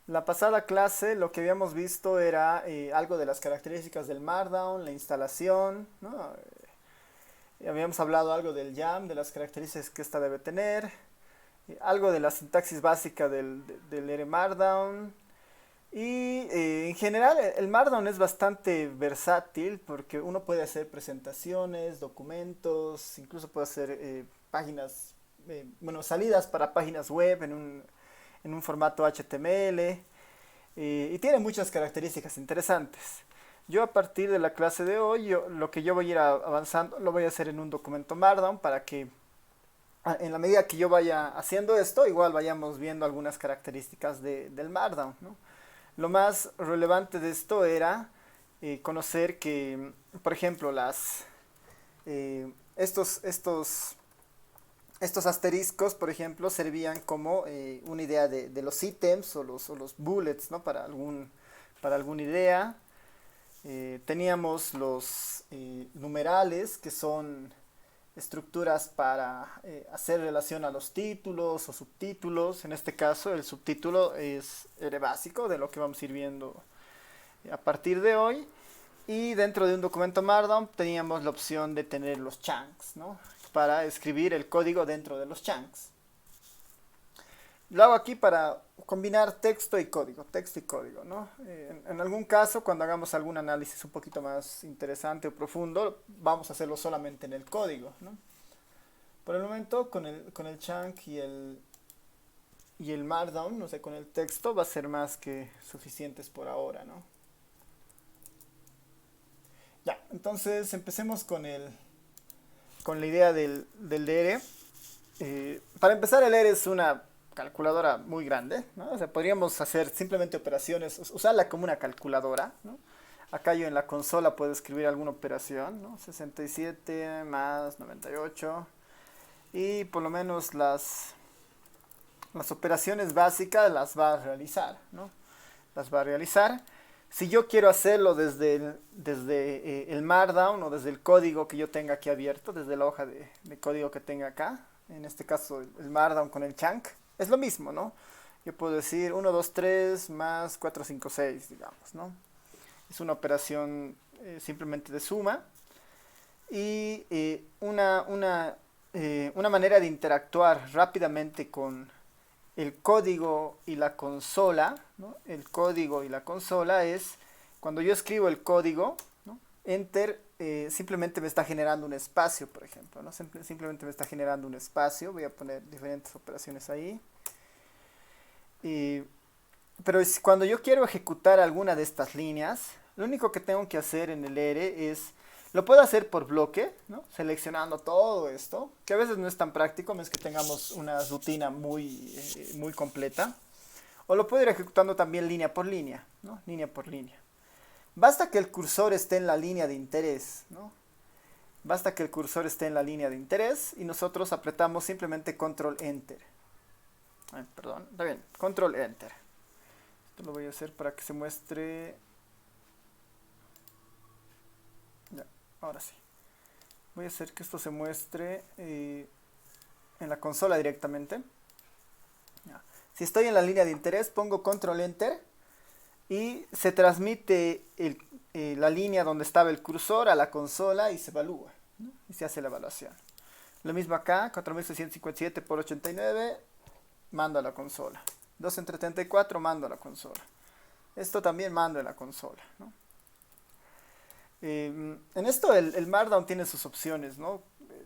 La pasada clase lo que habíamos visto era algo de las características del Markdown, la instalación, ¿no? Habíamos hablado algo del YAM, de las características que ésta debe tener, algo de la sintaxis básica del R Markdown. Y en general el Markdown es bastante versátil porque uno puede hacer presentaciones, documentos, incluso puede hacer páginas, bueno, salidas para páginas web en un formato HTML. Y tiene muchas características interesantes. Yo a partir de la clase de hoy, lo que yo voy a ir avanzando, lo voy a hacer en un documento Markdown para que en la medida que yo vaya haciendo esto, igual vayamos viendo algunas características del Markdown, ¿no? Lo más relevante de esto era conocer que, por ejemplo, estos asteriscos, por ejemplo, servían como una idea de los ítems o los bullets, ¿no? Para alguna idea. Teníamos los numerales, que son estructuras para hacer relación a los títulos o subtítulos. En este caso, el subtítulo es el básico de lo que vamos a ir viendo a partir de hoy. Y dentro de un documento Markdown teníamos la opción de tener los chunks, ¿no? Para escribir el código dentro de los chunks. Lo hago aquí para combinar texto y código, ¿no? En algún caso, cuando hagamos algún análisis un poquito más interesante o profundo, vamos a hacerlo solamente en el código, ¿no? Por el momento, con el chunk y el Markdown, no sé, con el texto, va a ser más que suficientes por ahora, ¿no? Ya, entonces empecemos con la idea del DR. Para empezar, el R es una calculadora muy grande, ¿no? O sea, podríamos hacer simplemente operaciones, usarla como una calculadora, ¿no? Acá yo en la consola puedo escribir alguna operación, ¿no? 67 más 98. Y por lo menos las operaciones básicas las va a realizar, ¿no? Las va a realizar. Si yo quiero hacerlo desde el Markdown o desde el código que yo tenga aquí abierto, desde la hoja de código que tenga acá, en este caso el Markdown con el chunk, es lo mismo, ¿no? Yo puedo decir 1, 2, 3 más 4, 5, 6, digamos, ¿no? Es una operación simplemente de suma y una manera de interactuar rápidamente con el código y la consola, ¿no? El código y la consola es cuando yo escribo el código, ¿no? Enter simplemente me está generando un espacio, por ejemplo, ¿no? Simplemente me está generando un espacio. Voy a poner diferentes operaciones ahí. Y, pero cuando yo quiero ejecutar alguna de estas líneas, lo único que tengo que hacer en el R es, lo puedo hacer por bloque, ¿no? Seleccionando todo esto, que a veces no es tan práctico, no es que tengamos una rutina muy completa. O lo puedo ir ejecutando también línea por línea, ¿no? Línea por línea. Basta que el cursor esté en la línea de interés, ¿no? Basta que el cursor esté en la línea de interés y nosotros apretamos simplemente control enter. Ay, perdón, está bien, control enter. Esto lo voy a hacer para que se muestre. Ya, ahora sí. Voy a hacer que esto se muestre en la consola directamente. Ya. Si estoy en la línea de interés, pongo control enter y se transmite la línea donde estaba el cursor a la consola y se evalúa, ¿no? Y se hace la evaluación. Lo mismo acá, 4657 por 89, mando a la consola. 2 entre 34, mando a la consola. Esto también mando a la consola, ¿no? En esto el Markdown tiene sus opciones, ¿no?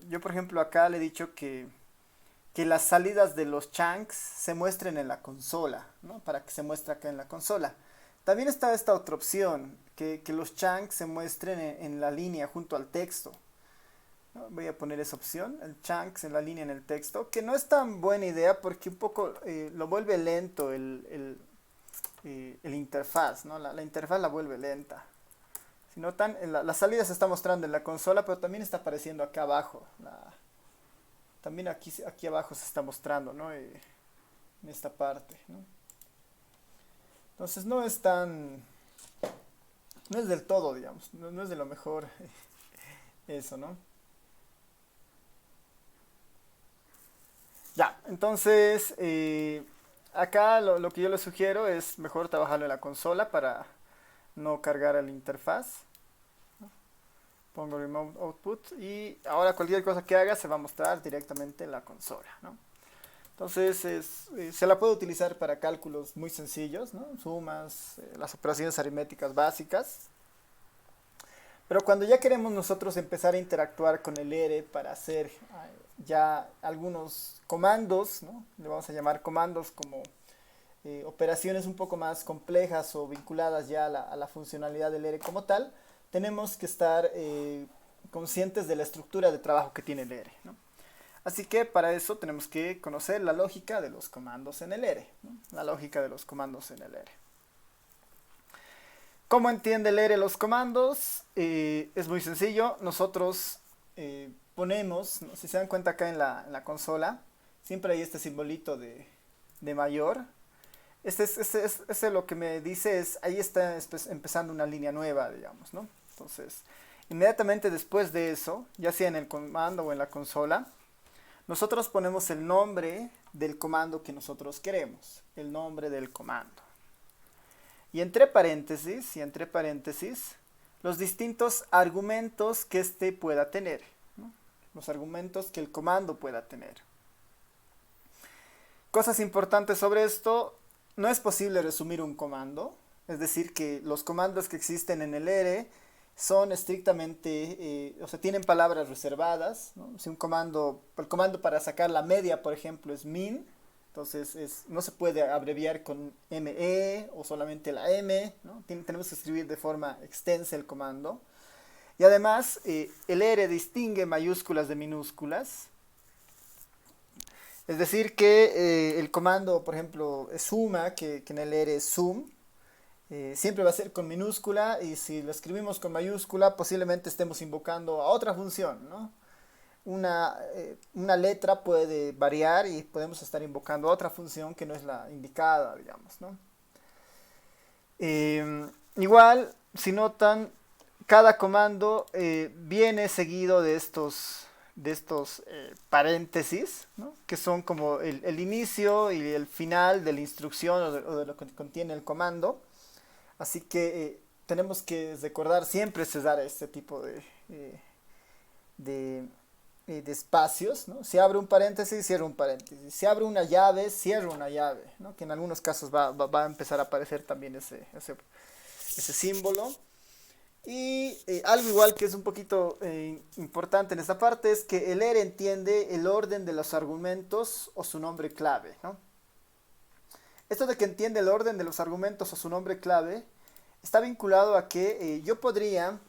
Yo, por ejemplo, acá le he dicho que las salidas de los chunks se muestren en la consola, ¿no? Para que se muestre acá en la consola. También está esta otra opción, que los chunks se muestren en la línea junto al texto, ¿no? Voy a poner esa opción, el chunks en la línea en el texto, que no es tan buena idea porque un poco lo vuelve lento el interfaz, ¿no? La interfaz la vuelve lenta. Si notan, la salida se está mostrando en la consola, pero también está apareciendo acá abajo. También aquí abajo se está mostrando, ¿no? En esta parte, ¿no? Entonces no es del todo, digamos, no es de lo mejor eso, ¿no? Ya, entonces, acá lo que yo les sugiero es mejor trabajarlo en la consola para no cargar a la interfaz. Pongo Remote Output y ahora cualquier cosa que haga se va a mostrar directamente en la consola, ¿no? Entonces se la puede utilizar para cálculos muy sencillos, ¿no? Sumas, las operaciones aritméticas básicas. Pero cuando ya queremos nosotros empezar a interactuar con el ERE para hacer ya algunos comandos, ¿no? Le vamos a llamar comandos como operaciones un poco más complejas o vinculadas ya a la funcionalidad del ERE como tal, tenemos que estar conscientes de la estructura de trabajo que tiene el ERE, ¿no? Así que para eso tenemos que conocer la lógica de los comandos en el ERE, ¿no? La lógica de los comandos en el ERE. ¿Cómo entiende el ERE los comandos? Es muy sencillo. Nosotros ponemos, ¿no? Si se dan cuenta acá en la consola, siempre hay este simbolito de mayor. Este lo que me dice es, ahí está empezando una línea nueva, digamos, ¿no? Entonces, inmediatamente después de eso, ya sea en el comando o en la consola, nosotros ponemos el nombre del comando que nosotros queremos, el nombre del comando. Y entre paréntesis, los distintos argumentos que éste pueda tener, ¿no? Los argumentos que el comando pueda tener. Cosas importantes sobre esto, no es posible resumir un comando, es decir, que los comandos que existen en el ERE son estrictamente, o sea, tienen palabras reservadas, ¿no? Si el comando para sacar la media, por ejemplo, es min, entonces no se puede abreviar con ME o solamente la M, ¿no? Tenemos que escribir de forma extensa el comando. Y además, el ERE distingue mayúsculas de minúsculas. Es decir, que el comando, por ejemplo, suma, que en el ERE es sum, siempre va a ser con minúscula, y si lo escribimos con mayúscula posiblemente estemos invocando a otra función, ¿no? Una letra puede variar y podemos estar invocando a otra función que no es la indicada, digamos, ¿no? Igual, si notan, cada comando viene seguido de estos paréntesis, ¿no? Que son como el inicio y el final de la instrucción o de lo que contiene el comando. Así que tenemos que recordar siempre cesar este tipo de espacios, ¿no? Si abre un paréntesis, cierra un paréntesis. Si abre una llave, cierra una llave, ¿no? Que en algunos casos va a empezar a aparecer también ese símbolo. Y algo igual que es un poquito importante en esta parte es que el ERE entiende el orden de los argumentos o su nombre clave, ¿no? Esto de que entiende el orden de los argumentos o su nombre clave está vinculado a que yo podría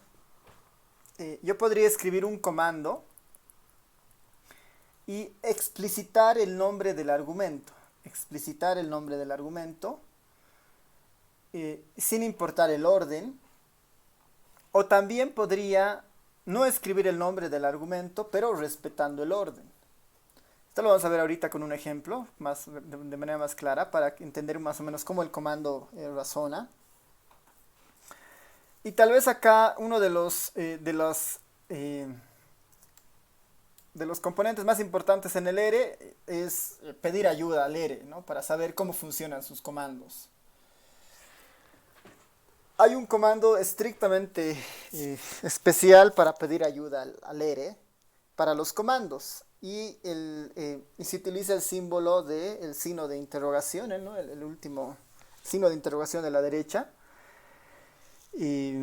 escribir un comando y explicitar el nombre del argumento. Sin importar el orden. O también podría no escribir el nombre del argumento, pero respetando el orden. Esto lo vamos a ver ahorita con un ejemplo, de manera más clara, para entender más o menos cómo el comando razona. Y tal vez acá uno de los componentes más importantes en el ERE es pedir ayuda al ERE, ¿no? Para saber cómo funcionan sus comandos. Hay un comando estrictamente especial para pedir ayuda al ERE para los comandos. Y se utiliza el símbolo el signo de interrogación, ¿no? El último signo de interrogación de la derecha. Y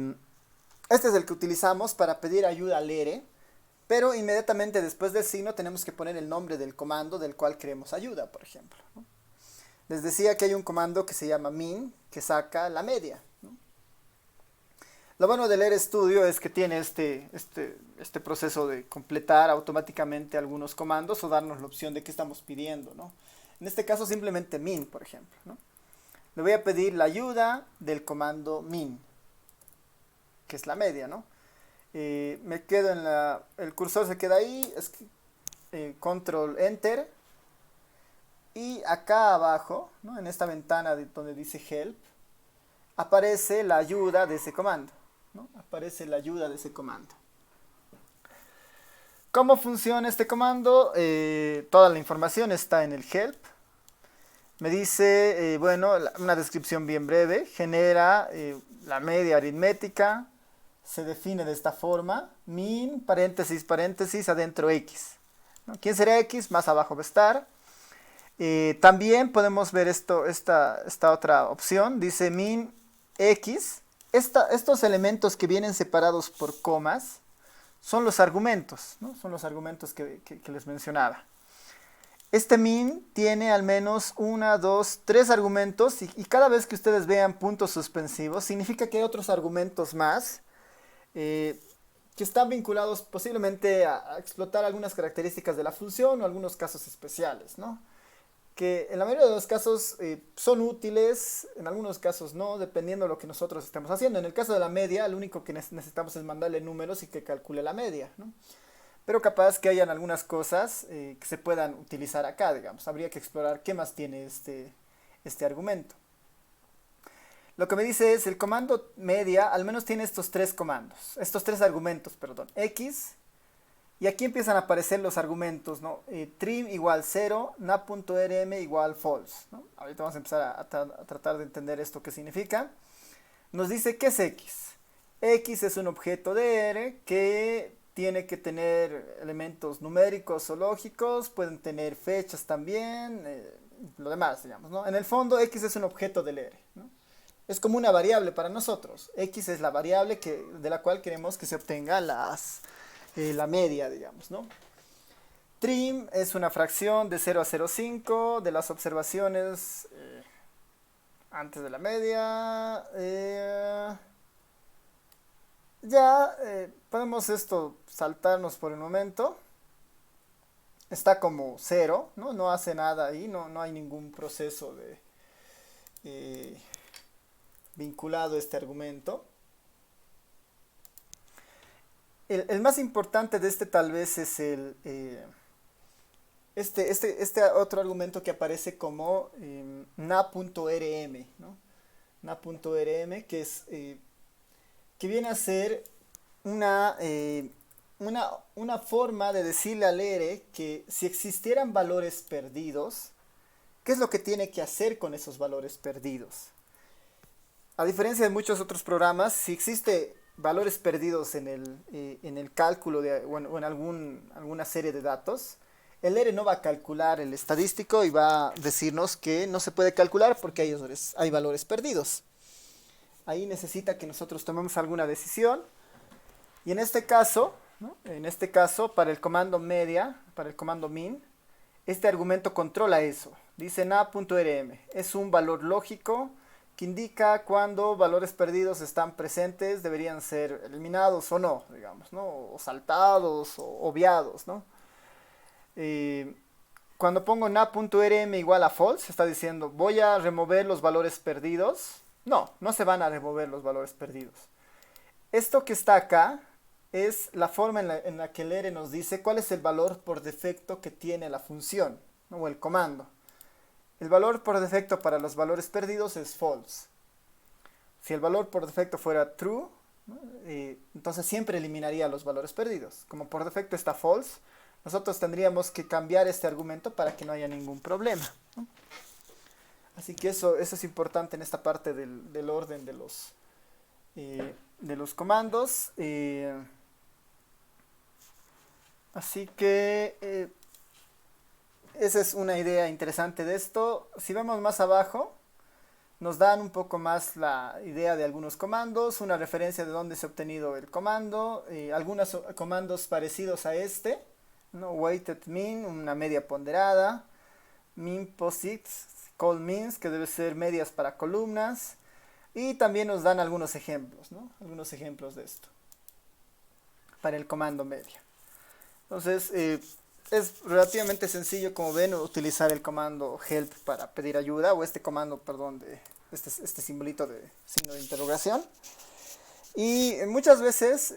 este es el que utilizamos para pedir ayuda al ERE. Pero inmediatamente después del signo tenemos que poner el nombre del comando del cual queremos ayuda, por ejemplo, ¿no? Les decía que hay un comando que se llama min, que saca la media, ¿no? Lo bueno del ERE Studio es que tiene este proceso de completar automáticamente algunos comandos o darnos la opción de qué estamos pidiendo, ¿no? En este caso simplemente min, por ejemplo, ¿no? Le voy a pedir la ayuda del comando min, que es la media, ¿no? Me quedo el cursor se queda ahí, control enter, y acá abajo, ¿no? En esta ventana donde dice help, aparece la ayuda de ese comando, ¿no? ¿Cómo funciona este comando? Toda la información está en el help. Me dice, bueno, una descripción bien breve, genera la media aritmética, se define de esta forma, min, paréntesis, paréntesis, adentro x. ¿No? ¿Quién será x? Más abajo va a estar. También podemos ver esta otra opción, dice min x. Estos elementos que vienen separados por comas son los argumentos, ¿no? Son los argumentos que les mencionaba. Este min tiene al menos 1, 2, 3 argumentos y cada vez que ustedes vean puntos suspensivos significa que hay otros argumentos más que están vinculados posiblemente a explotar algunas características de la función o algunos casos especiales, ¿no? Que en la mayoría de los casos son útiles, en algunos casos no, dependiendo de lo que nosotros estemos haciendo. En el caso de la media, lo único que necesitamos es mandarle números y que calcule la media, ¿no? Pero capaz que hayan algunas cosas que se puedan utilizar acá, digamos. Habría que explorar qué más tiene este argumento. Lo que me dice es, el comando media al menos tiene estos tres argumentos, perdón, x, y aquí empiezan a aparecer los argumentos, ¿no? Trim igual 0, na.rm igual false, ¿no? Ahorita vamos a empezar a tratar de entender esto qué significa. Nos dice qué es x. X es un objeto de R que tiene que tener elementos numéricos o lógicos, pueden tener fechas también, lo demás, digamos, ¿no? En el fondo, x es un objeto del R, ¿no? Es como una variable para nosotros. X es la variable de la cual queremos que se obtenga la media, digamos, ¿no? Trim es una fracción de 0 a 0,5 de las observaciones antes de la media. Podemos esto saltarnos por el momento. Está como 0, ¿no? No hace nada ahí, no hay ningún proceso vinculado a este argumento. El más importante de este tal vez es este otro argumento que aparece como na.rm, ¿no? Na.rm, que viene a ser una forma de decirle al R que si existieran valores perdidos, ¿qué es lo que tiene que hacer con esos valores perdidos? A diferencia de muchos otros programas, si existe valores perdidos en el cálculo o en alguna serie de datos, el R no va a calcular el estadístico y va a decirnos que no se puede calcular porque hay valores perdidos. Ahí necesita que nosotros tomemos alguna decisión. Y en este caso, ¿no? Para el comando media, para el comando min, este argumento controla eso. Dice na.rm. Es un valor lógico que indica cuando valores perdidos están presentes, deberían ser eliminados o no, digamos, ¿no? O saltados o obviados, ¿no? Cuando pongo na.rm igual a false, está diciendo voy a remover los valores perdidos. No se van a remover los valores perdidos. Esto que está acá es la forma en la que el R nos dice cuál es el valor por defecto que tiene la función, ¿no? O el comando. El valor por defecto para los valores perdidos es false. Si el valor por defecto fuera true, ¿no? Entonces siempre eliminaría los valores perdidos. Como por defecto está false, nosotros tendríamos que cambiar este argumento para que no haya ningún problema, ¿no? Así que eso es importante en esta parte del orden de los comandos. Así que esa es una idea interesante de esto. Si vemos más abajo, nos dan un poco más la idea de algunos comandos, una referencia de dónde se ha obtenido el comando, algunos comandos parecidos a este, ¿no? Weighted min, una media ponderada, min posits, call mins, que debe ser medias para columnas, y también nos dan algunos ejemplos, ¿no? Algunos ejemplos de esto para el comando media. Entonces, es relativamente sencillo, como ven, utilizar el comando help para pedir ayuda, o este comando, perdón, de este simbolito de signo de interrogación. Y muchas veces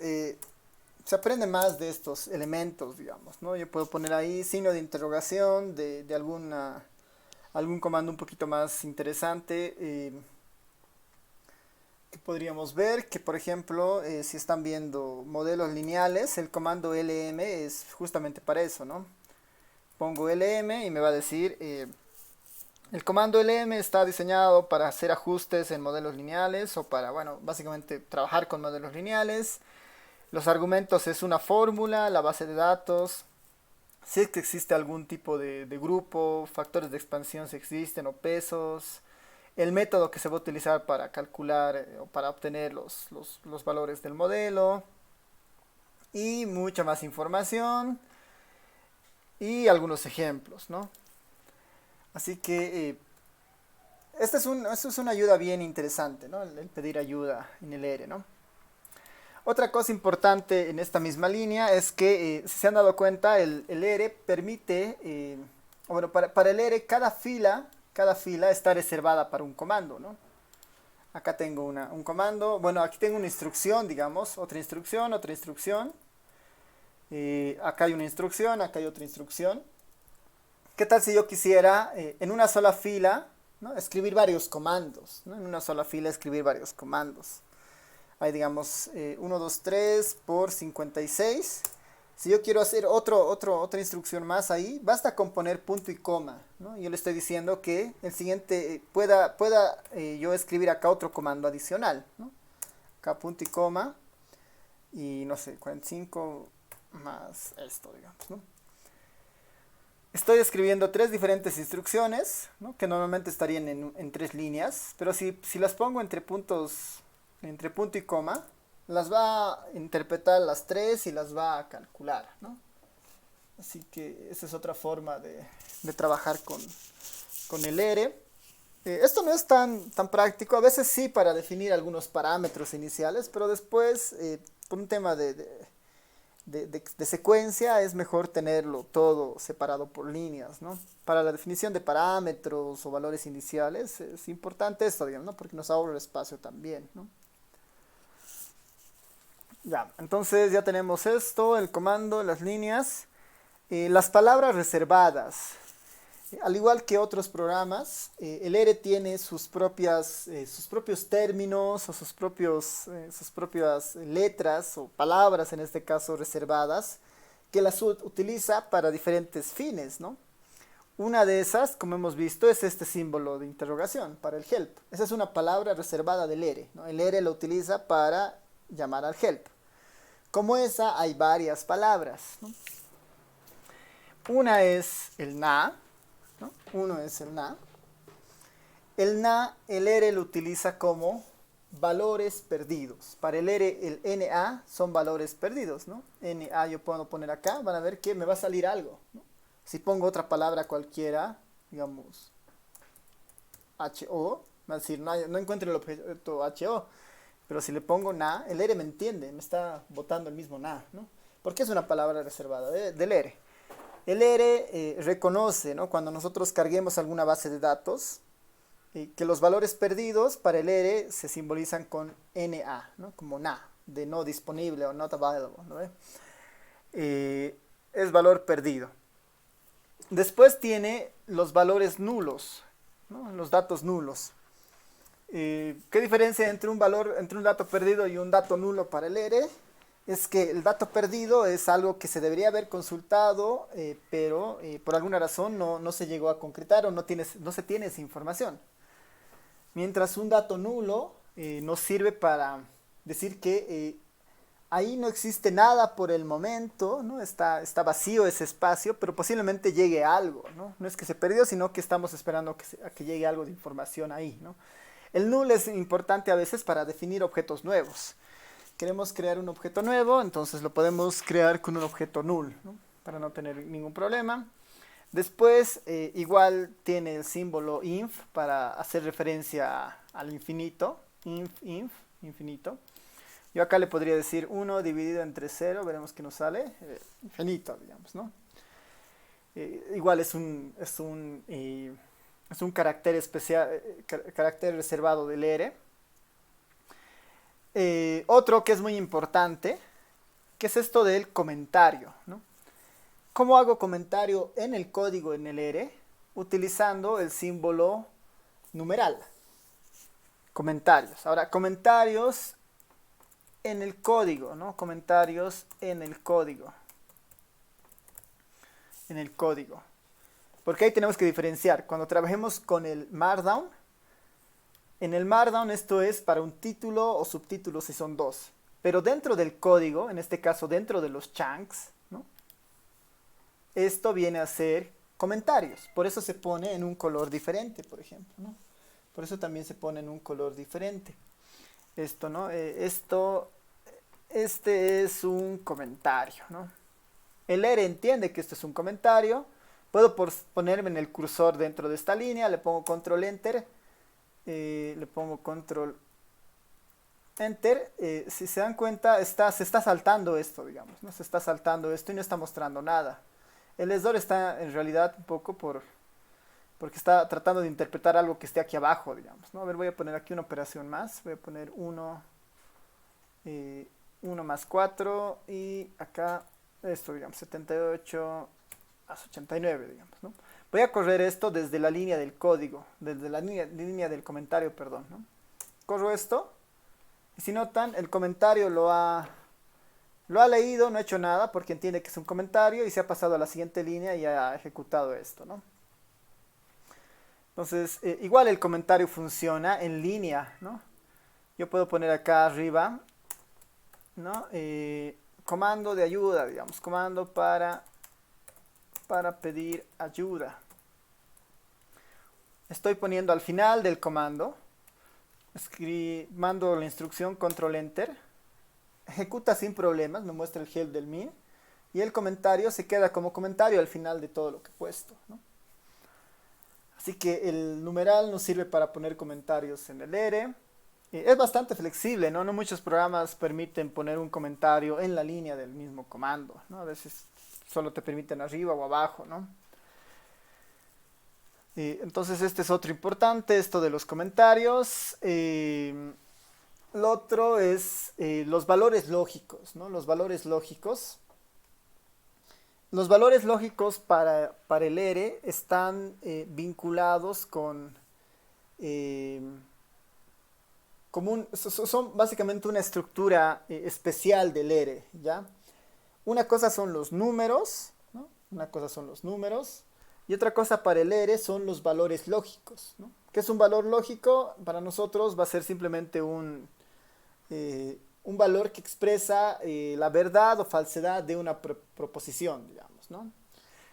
se aprende más de estos elementos, digamos, ¿no? Yo puedo poner ahí signo de interrogación de algún comando un poquito más interesante que podríamos ver, que por ejemplo, si están viendo modelos lineales, el comando lm es justamente para eso, ¿no? Pongo lm y me va a decir El comando lm está diseñado para hacer ajustes en modelos lineales o para, bueno, básicamente trabajar con modelos lineales. Los argumentos es una fórmula, la base de datos, si es que existe algún tipo de grupo, factores de expansión si existen o pesos, el método que se va a utilizar para calcular o para obtener los valores del modelo y mucha más información y algunos ejemplos, ¿no? Así que esta es una ayuda bien interesante, ¿no? El pedir ayuda en el ERE, ¿no? Otra cosa importante en esta misma línea es que, si se han dado cuenta, el ERE permite, bueno, para el ERE cada fila está reservada para un comando, ¿no? Acá tengo un comando, bueno, aquí tengo una instrucción, digamos, otra instrucción, otra instrucción. Acá hay una instrucción, acá hay otra instrucción. ¿Qué tal si yo quisiera en una sola fila, ¿no? Escribir varios comandos, ¿no? En una sola fila escribir varios comandos. Hay, digamos, 1, 2, 3 por 56. Si yo quiero hacer otra instrucción más ahí, basta con poner punto y coma, ¿no? Yo le estoy diciendo que el siguiente pueda yo escribir acá otro comando adicional, ¿no? Acá punto y coma y no sé, 45 más esto, digamos, ¿no? Estoy escribiendo tres diferentes instrucciones, ¿no? Que normalmente estarían en tres líneas, pero si las pongo entre punto y coma, las va a interpretar las tres y las va a calcular, ¿no? Así que esa es otra forma de trabajar con el ERE. Esto no es tan práctico, a veces sí para definir algunos parámetros iniciales, pero después, por un tema de secuencia, es mejor tenerlo todo separado por líneas, ¿no? Para la definición de parámetros o valores iniciales es importante esto, digamos, ¿no? Porque nos ahorra el espacio también, ¿no? Ya, entonces ya tenemos esto, el comando, las líneas, las palabras reservadas. Al igual que otros programas, el ERE tiene sus propios términos o sus propias letras o palabras, en este caso reservadas, que las utiliza para diferentes fines, ¿no? Una de esas, como hemos visto, es este símbolo de interrogación para el help. Esa es una palabra reservada del ERE, ¿no? El ERE lo utiliza para llamar al help. Como esa, hay varias palabras, ¿no? Una es el na, ¿no? Uno es el na. El na, el ERE lo utiliza como valores perdidos. Para el ERE, el NA son valores perdidos, ¿no? NA yo puedo poner acá, van a ver que me va a salir algo, ¿no? Si pongo otra palabra cualquiera, digamos, HO, va a decir, no encuentro el objeto HO. Pero si le pongo na, el ERE me entiende, me está botando el mismo na, ¿no? Porque es una palabra reservada del ERE. El ERE reconoce, ¿no? Cuando nosotros carguemos alguna base de datos, que los valores perdidos para el ERE se simbolizan con NA, ¿no? Como na, de no disponible o not available, ¿no? Es valor perdido. Después tiene los valores nulos, ¿no? Los datos nulos. ¿Qué diferencia entre un dato perdido y un dato nulo para el ERE? Es que el dato perdido es algo que se debería haber consultado, pero por alguna razón no se llegó a concretar o no se tiene esa información. Mientras un dato nulo nos sirve para decir que ahí no existe nada por el momento, ¿no? Está vacío ese espacio, pero posiblemente llegue algo, ¿no? No es que se perdió, sino que estamos esperando a que llegue algo de información ahí, ¿no? El null es importante a veces para definir objetos nuevos. Queremos crear un objeto nuevo, entonces lo podemos crear con un objeto null, ¿no? Para no tener ningún problema. Después, igual tiene el símbolo inf para hacer referencia al infinito. Inf, infinito. Yo acá le podría decir 1 dividido entre 0, veremos que nos sale. Infinito, digamos, ¿no? Igual es un carácter especial, carácter reservado del ERE. Otro que es muy importante, que es esto del comentario, ¿no? ¿Cómo hago comentario en el código en el ERE? Utilizando el símbolo numeral. Comentarios. Ahora, comentarios en el código, ¿no? Comentarios en el código. En el código. Porque ahí tenemos que diferenciar. Cuando trabajemos con el Markdown, en el Markdown esto es para un título o subtítulo si son dos. Pero dentro del código, en este caso dentro de los chunks, ¿no? Esto viene a ser comentarios. Por eso se pone en un color diferente, por ejemplo, ¿no? Por eso también se pone en un color diferente. Esto, ¿no? Este es un comentario, ¿no? El ERE entiende que esto es un comentario. Puedo ponerme en el cursor dentro de esta línea, le pongo control enter, le pongo control enter. Si se dan cuenta, se está saltando esto, digamos, ¿no? Se está saltando esto y no está mostrando nada. El lector está en realidad un poco porque está tratando de interpretar algo que esté aquí abajo, digamos, ¿no? A ver, voy a poner aquí una operación más. Voy a poner 1 más 4 y acá esto, digamos, 78 más 89, digamos, ¿no? Voy a correr esto desde la línea del código, desde la línea del comentario, perdón, ¿no? Corro esto y si notan, el comentario lo ha leído, no ha hecho nada porque entiende que es un comentario y se ha pasado a la siguiente línea y ha ejecutado esto, ¿no? Entonces, igual el comentario funciona en línea, ¿no? Yo puedo poner acá arriba, ¿no? Comando de ayuda, digamos, comando para pedir ayuda. Estoy poniendo al final del comando, mando la instrucción control enter, ejecuta sin problemas, me muestra el help del min y el comentario se queda como comentario al final de todo lo que he puesto, ¿no? Así que el numeral nos sirve para poner comentarios en el ERE. Es bastante flexible, ¿no? No muchos programas permiten poner un comentario en la línea del mismo comando, ¿no? A veces solo te permiten arriba o abajo, ¿no? Entonces este es otro importante, esto de los comentarios. Lo otro es los valores lógicos, ¿no? Los valores lógicos. Los valores lógicos para el ERE están vinculados con... son básicamente una estructura especial del ERE, ¿ya? Una cosa son los números, ¿no? Una cosa son los números y otra cosa para el ERE son los valores lógicos, ¿no? ¿Qué es un valor lógico? Para nosotros va a ser simplemente un valor que expresa la verdad o falsedad de una proposición, digamos, ¿no?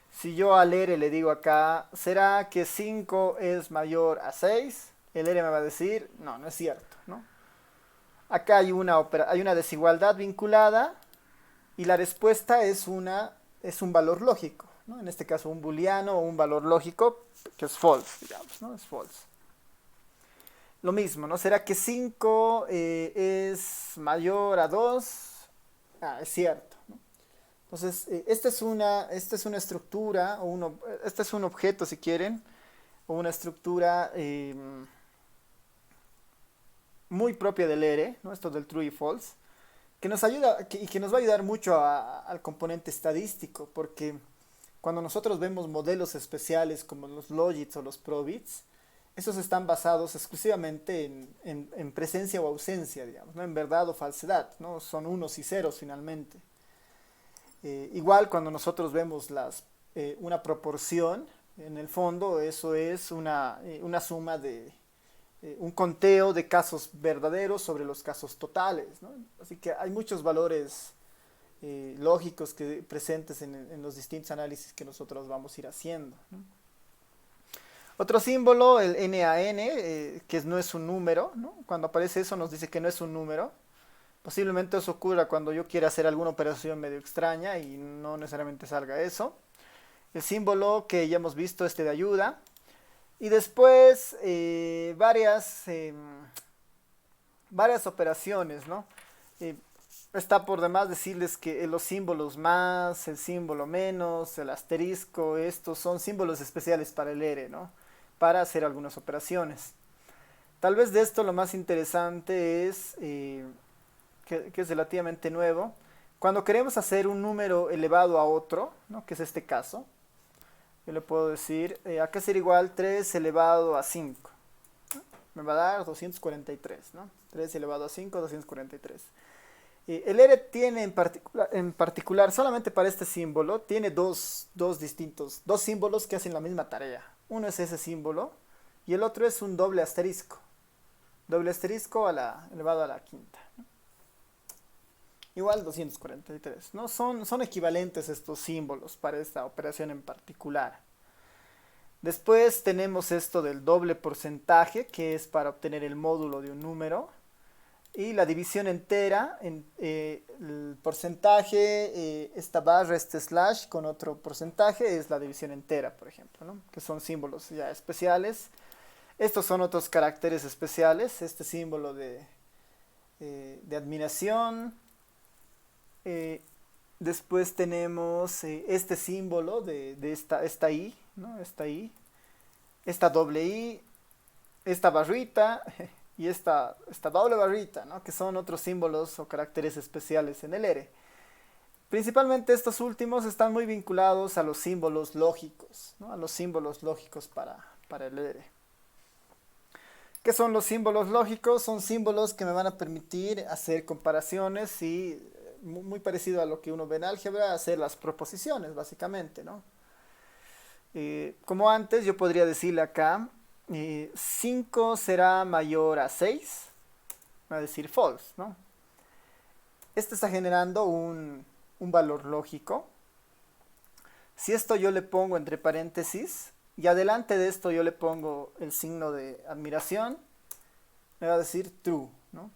Si yo al ERE le digo acá, ¿será que 5 es mayor a 6? El ERE me va a decir, no, no es cierto, ¿no? Acá hay una desigualdad vinculada y la respuesta es un valor lógico, ¿no? En este caso un booleano o un valor lógico que es false, digamos, ¿no? Es false. Lo mismo, ¿no? ¿Será que 5 es mayor a 2? Es cierto, ¿no? Entonces, esta es una estructura, este es un objeto, si quieren, o una estructura muy propia del ERE, ¿no? Esto del true y false, que nos ayuda y que nos va a ayudar mucho al componente estadístico, porque cuando nosotros vemos modelos especiales como los logits o los probits, esos están basados exclusivamente en presencia o ausencia, digamos, ¿no? En verdad o falsedad, ¿no? Son unos y ceros finalmente. Igual cuando nosotros vemos una proporción, en el fondo eso es una suma de un conteo de casos verdaderos sobre los casos totales, ¿no? Así que hay muchos valores lógicos presentes en los distintos análisis que nosotros vamos a ir haciendo, ¿no? Otro símbolo, el NaN, que no es un número, ¿no? Cuando aparece eso nos dice que no es un número. Posiblemente eso ocurra cuando yo quiera hacer alguna operación medio extraña y no necesariamente salga eso. El símbolo que ya hemos visto, de ayuda. Y después varias operaciones, ¿no? Está por demás decirles que los símbolos más, el símbolo menos, el asterisco, estos son símbolos especiales para el ERE, ¿no? Para hacer algunas operaciones. Tal vez de esto lo más interesante es, que es relativamente nuevo, cuando queremos hacer un número elevado a otro, ¿no? Que es este caso, yo le puedo decir, acá será igual 3 elevado a 5, ¿no? Me va a dar 243, ¿no? 3 elevado a 5, 243. El ere tiene en particular, solamente para este símbolo, tiene dos símbolos que hacen la misma tarea. Uno es ese símbolo y el otro es un doble asterisco. Doble asterisco elevado a la quinta. Igual 243, ¿no? Son equivalentes estos símbolos para esta operación en particular. Después tenemos esto del doble porcentaje, que es para obtener el módulo de un número. Y la división entera, el porcentaje, esta barra, este slash con otro porcentaje es la división entera, por ejemplo, ¿no? Que son símbolos ya especiales. Estos son otros caracteres especiales, este símbolo de admiración. Después tenemos este símbolo de esta I, ¿no? Esta doble I, esta barrita y esta doble barrita, ¿no? Que son otros símbolos o caracteres especiales en el ere. Principalmente estos últimos están muy vinculados a los símbolos lógicos, ¿no? A los símbolos lógicos para el ere. ¿Qué son los símbolos lógicos? Son símbolos que me van a permitir hacer comparaciones y, muy parecido a lo que uno ve en álgebra, hacer las proposiciones, básicamente, ¿no? Como antes, yo podría decirle acá, 5 será mayor a 6, va a decir false, ¿no? Este está generando un valor lógico. Si esto yo le pongo entre paréntesis, y adelante de esto yo le pongo el signo de admiración, me va a decir true, ¿no?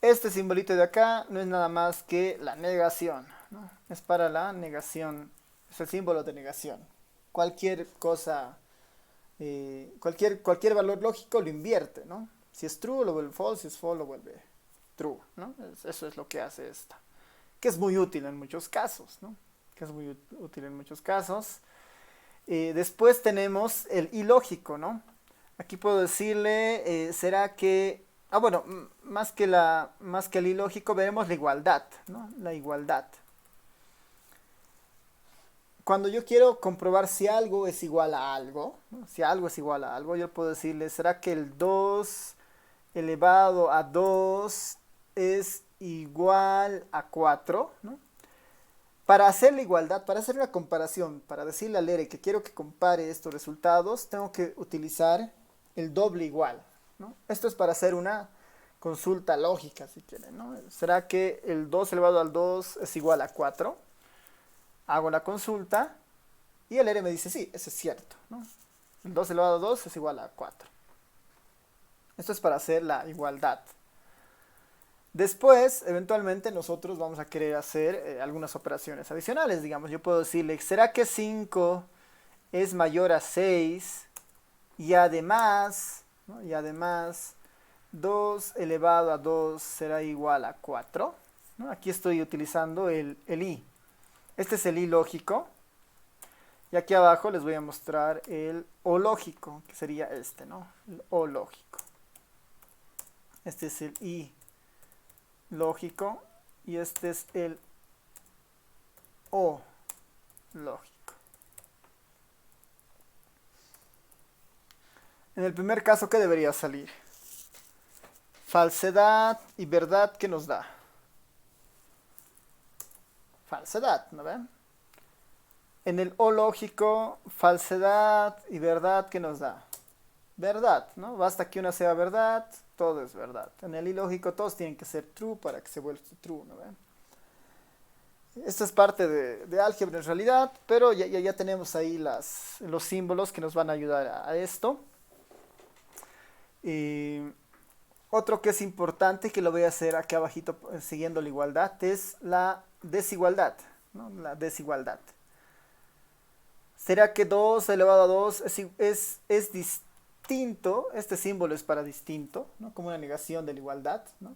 Este simbolito de acá no es nada más que la negación, ¿no? Es para la negación, es el símbolo de negación. Cualquier cosa, cualquier valor lógico lo invierte, ¿no? Si es true lo vuelve false, si es false lo vuelve true, ¿no? Eso es lo que hace esta. Que es muy útil en muchos casos, ¿no? Que es muy útil en muchos casos. Después tenemos el ilógico, ¿no? Aquí puedo decirle, será que... bueno, más que el ilógico veremos la igualdad, ¿no? La igualdad. Cuando yo quiero comprobar si algo es igual a algo, ¿no? Si algo es igual a algo, yo puedo decirle, ¿será que el 2 elevado a 2 es igual a 4? ¿No? Para hacer la igualdad, para hacer una comparación, para decirle al ere que quiero que compare estos resultados, tengo que utilizar el doble igual, ¿no? Esto es para hacer una consulta lógica, si quieren, ¿no? ¿Será que el 2 elevado al 2 es igual a 4? Hago la consulta y el ere me dice, sí, eso es cierto, ¿no? El 2 elevado a 2 es igual a 4. Esto es para hacer la igualdad. Después, eventualmente, nosotros vamos a querer hacer algunas operaciones adicionales. Digamos, yo puedo decirle, ¿será que 5 es mayor a 6? Y además, ¿no? Y además, 2 elevado a 2 será igual a 4. ¿No? Aquí estoy utilizando el i. Este es el i lógico. Y aquí abajo les voy a mostrar el o lógico, que sería este, ¿no? El o lógico. Este es el i lógico y este es el o lógico. En el primer caso, ¿qué debería salir? Falsedad y verdad, ¿qué nos da? Falsedad, ¿no ven? En el o lógico, falsedad y verdad, ¿qué nos da? Verdad, ¿no? Basta que una sea verdad, todo es verdad. En el ilógico todos tienen que ser true para que se vuelva true, ¿no ven? Esto es parte de álgebra en realidad, pero ya tenemos ahí los símbolos que nos van a ayudar a esto. Y otro que es importante, que lo voy a hacer aquí abajito siguiendo la igualdad, es la desigualdad, ¿no? La desigualdad. ¿Será que 2 elevado a 2 es distinto? Este símbolo es para distinto, ¿no? Como una negación de la igualdad, ¿no?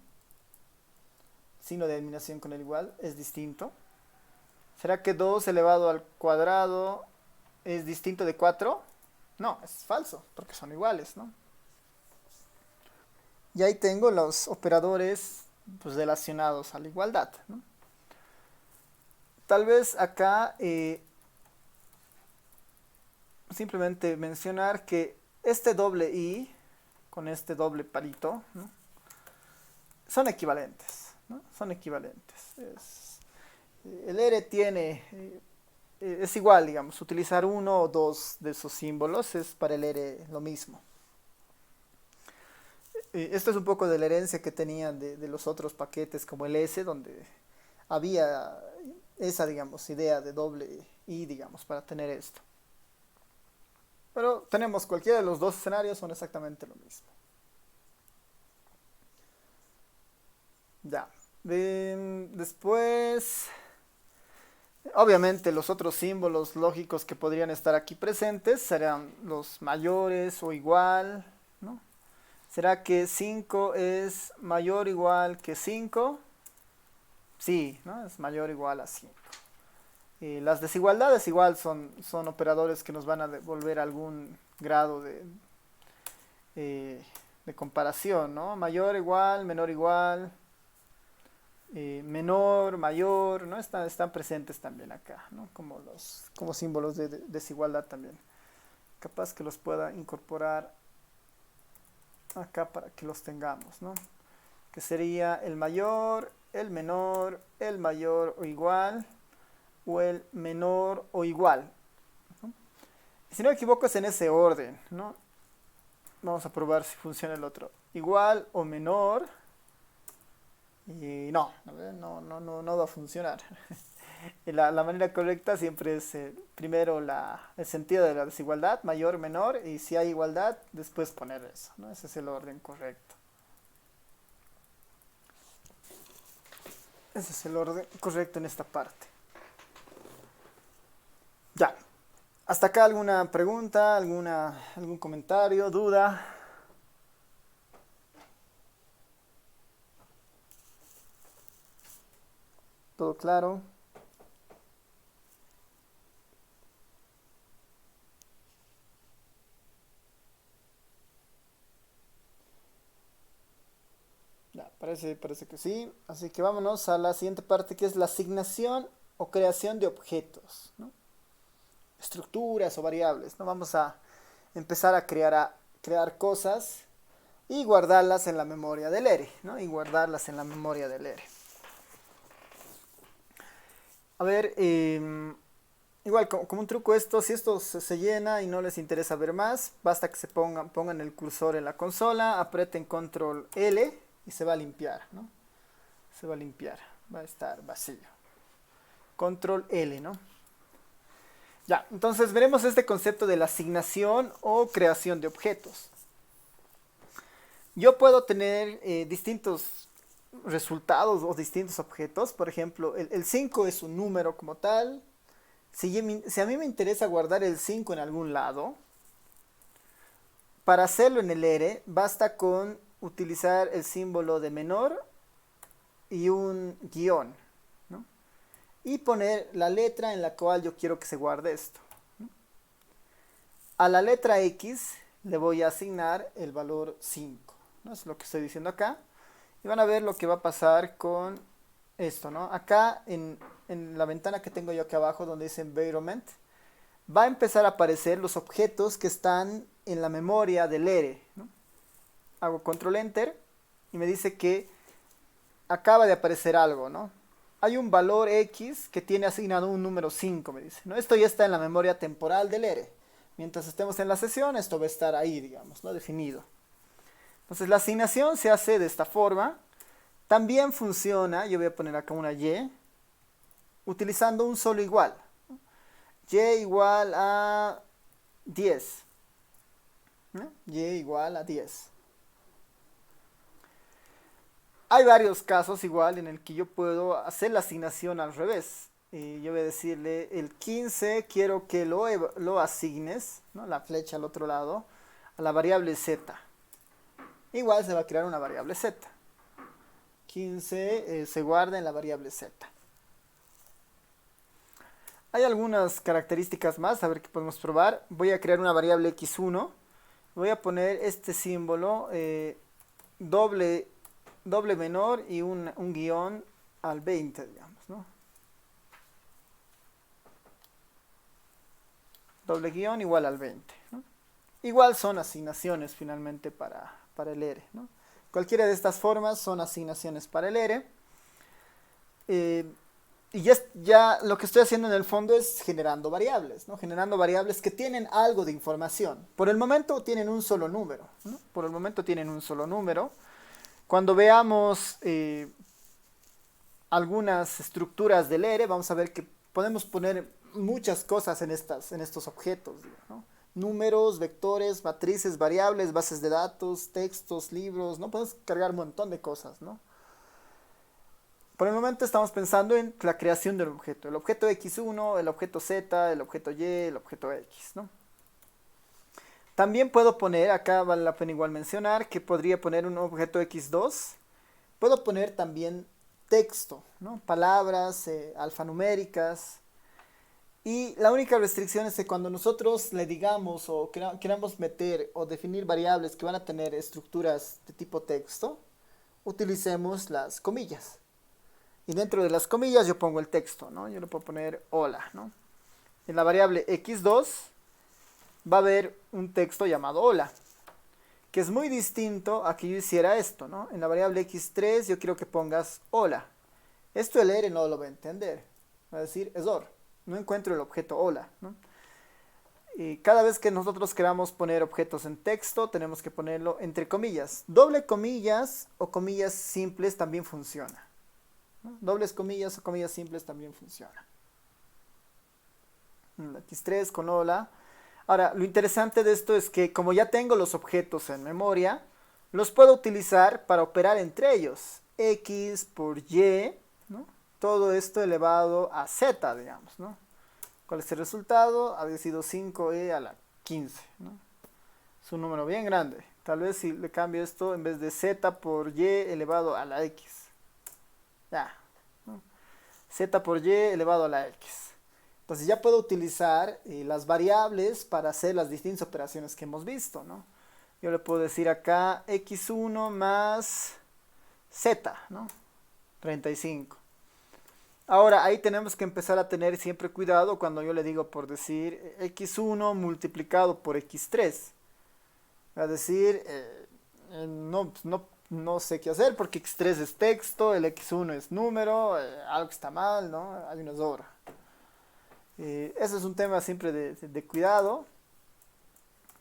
Signo de eliminación con el igual es distinto. ¿Será que 2 elevado al cuadrado es distinto de 4? No, es falso, porque son iguales, ¿no? Y ahí tengo los operadores, pues, relacionados a la igualdad, ¿no? Tal vez acá simplemente mencionar que este doble i con este doble palito, ¿no? Son equivalentes. ¿no? Son equivalentes. El R tiene, es igual, digamos, utilizar uno o dos de esos símbolos es para el R lo mismo. Esto es un poco de la herencia que tenían de los otros paquetes como el S, donde había esa, digamos, idea de doble I, digamos, para tener esto. Pero tenemos cualquiera de los dos escenarios, son exactamente lo mismo. Ya. Después, obviamente los otros símbolos lógicos que podrían estar aquí presentes serán los mayores o igual, ¿no? ¿Será que 5 es mayor o igual que 5? Sí, ¿no? Es mayor o igual a 5. Las desigualdades igual son operadores que nos van a devolver algún grado de comparación, ¿no? Mayor igual, menor igual, menor, mayor, ¿no? Están presentes también acá, ¿no? Como símbolos de desigualdad también. Capaz que los pueda incorporar acá para que los tengamos, ¿no? Que sería el mayor, el menor, el mayor o igual, o el menor o igual, ¿no? Si no me equivoco es en ese orden, ¿no? Vamos a probar si funciona el otro. Igual o menor. Y no va a funcionar. La manera correcta siempre es primero el sentido de la desigualdad, mayor, menor, y si hay igualdad, después poner eso, ¿no? Ese es el orden correcto. Ese es el orden correcto en esta parte. Ya. ¿Hasta acá alguna pregunta, algún comentario, duda? ¿Todo claro? Ya, parece que sí. Así que vámonos a la siguiente parte, que es la asignación o creación de objetos, ¿no? Estructuras o variables, ¿no? Vamos a empezar a crear cosas y guardarlas en la memoria del R, ¿no? Y guardarlas en la memoria del R. A ver, igual como un truco esto, si esto se llena y no les interesa ver más, basta que pongan el cursor en la consola, aprieten control L y se va a limpiar, ¿no? Se va a limpiar, va a estar vacío. Control L, ¿no? Ya, entonces veremos este concepto de la asignación o creación de objetos. Yo puedo tener distintos resultados o distintos objetos. Por ejemplo, el 5 es un número como tal. Si a mí me interesa guardar el 5 en algún lado, para hacerlo en el R, basta con utilizar el símbolo de menor y un guión, ¿no? Y poner la letra en la cual yo quiero que se guarde esto, ¿no? A la letra X le voy a asignar el valor 5, ¿no? Es lo que estoy diciendo acá. Y van a ver lo que va a pasar con esto, ¿no? Acá en la ventana que tengo yo acá abajo donde dice environment, va a empezar a aparecer los objetos que están en la memoria del R, ¿no? Hago control enter y me dice que acaba de aparecer algo, ¿no? Hay un valor X que tiene asignado un número 5, me dice, ¿no? Esto ya está en la memoria temporal del R. Mientras estemos en la sesión, esto va a estar ahí, digamos, ¿no? Definido. Entonces la asignación se hace de esta forma. También funciona, yo voy a poner acá una Y, utilizando un solo igual. Y igual a 10. ¿No? Y igual a 10. Hay varios casos igual en el que yo puedo hacer la asignación al revés. Yo voy a decirle el 15 quiero que lo asignes, ¿no? La flecha al otro lado, a la variable z. Igual se va a crear una variable z. 15 se guarda en la variable z. Hay algunas características más, a ver qué podemos probar. Voy a crear una variable x1. Voy a poner este símbolo doble menor y un guión al 20, digamos, ¿no? Doble guión igual al 20, ¿no? Igual son asignaciones finalmente para el R, ¿no? Cualquiera de estas formas son asignaciones para el R. eh, y ya lo que estoy haciendo en el fondo es generando variables, ¿no? Generando variables que tienen algo de información. Por el momento tienen un solo número, ¿no? Por el momento tienen un solo número. Cuando veamos algunas estructuras del ERE, vamos a ver que podemos poner muchas cosas en estos objetos, ¿no? Números, vectores, matrices, variables, bases de datos, textos, libros, ¿no? Podemos cargar un montón de cosas, ¿no? Por el momento estamos pensando en la creación del objeto. El objeto X1, el objeto Z, el objeto Y, el objeto X, ¿no? También puedo poner, acá vale la pena igual mencionar, que podría poner un objeto X2. Puedo poner también texto, ¿no? Palabras alfanuméricas. Y la única restricción es que cuando nosotros le digamos o queramos meter o definir variables que van a tener estructuras de tipo texto, utilicemos las comillas. Y dentro de las comillas yo pongo el texto, ¿no? Yo le puedo poner hola, ¿no? En la variable x2 va a haber un texto llamado hola, que es muy distinto a que yo hiciera esto, ¿no? En la variable x3 yo quiero que pongas hola. Esto el ERE no lo va a entender. Va a decir error. No encuentro el objeto hola, ¿no? Y cada vez que nosotros queramos poner objetos en texto, tenemos que ponerlo entre comillas. Doble comillas o comillas simples también funciona, ¿no? Dobles comillas o comillas simples también funciona. X3 con hola. Ahora, lo interesante de esto es que como ya tengo los objetos en memoria, los puedo utilizar para operar entre ellos. X por Y, ¿no? Todo esto elevado a Z, digamos, ¿no? ¿Cuál es el resultado? Había sido 5e a la 15, ¿no? Es un número bien grande. Tal vez si le cambio esto, en vez de Z por Y elevado a la X. Ya, ¿no? Z por Y elevado a la X. Entonces ya puedo utilizar las variables para hacer las distintas operaciones que hemos visto, ¿no? Yo le puedo decir acá X1 más Z, ¿no? 35. Ahora, ahí tenemos que empezar a tener siempre cuidado cuando yo le digo por decir x1 multiplicado por x3. Va a decir, no sé qué hacer porque x3 es texto, el x1 es número, algo está mal, ¿no? Hay una error. Ese es un tema siempre de cuidado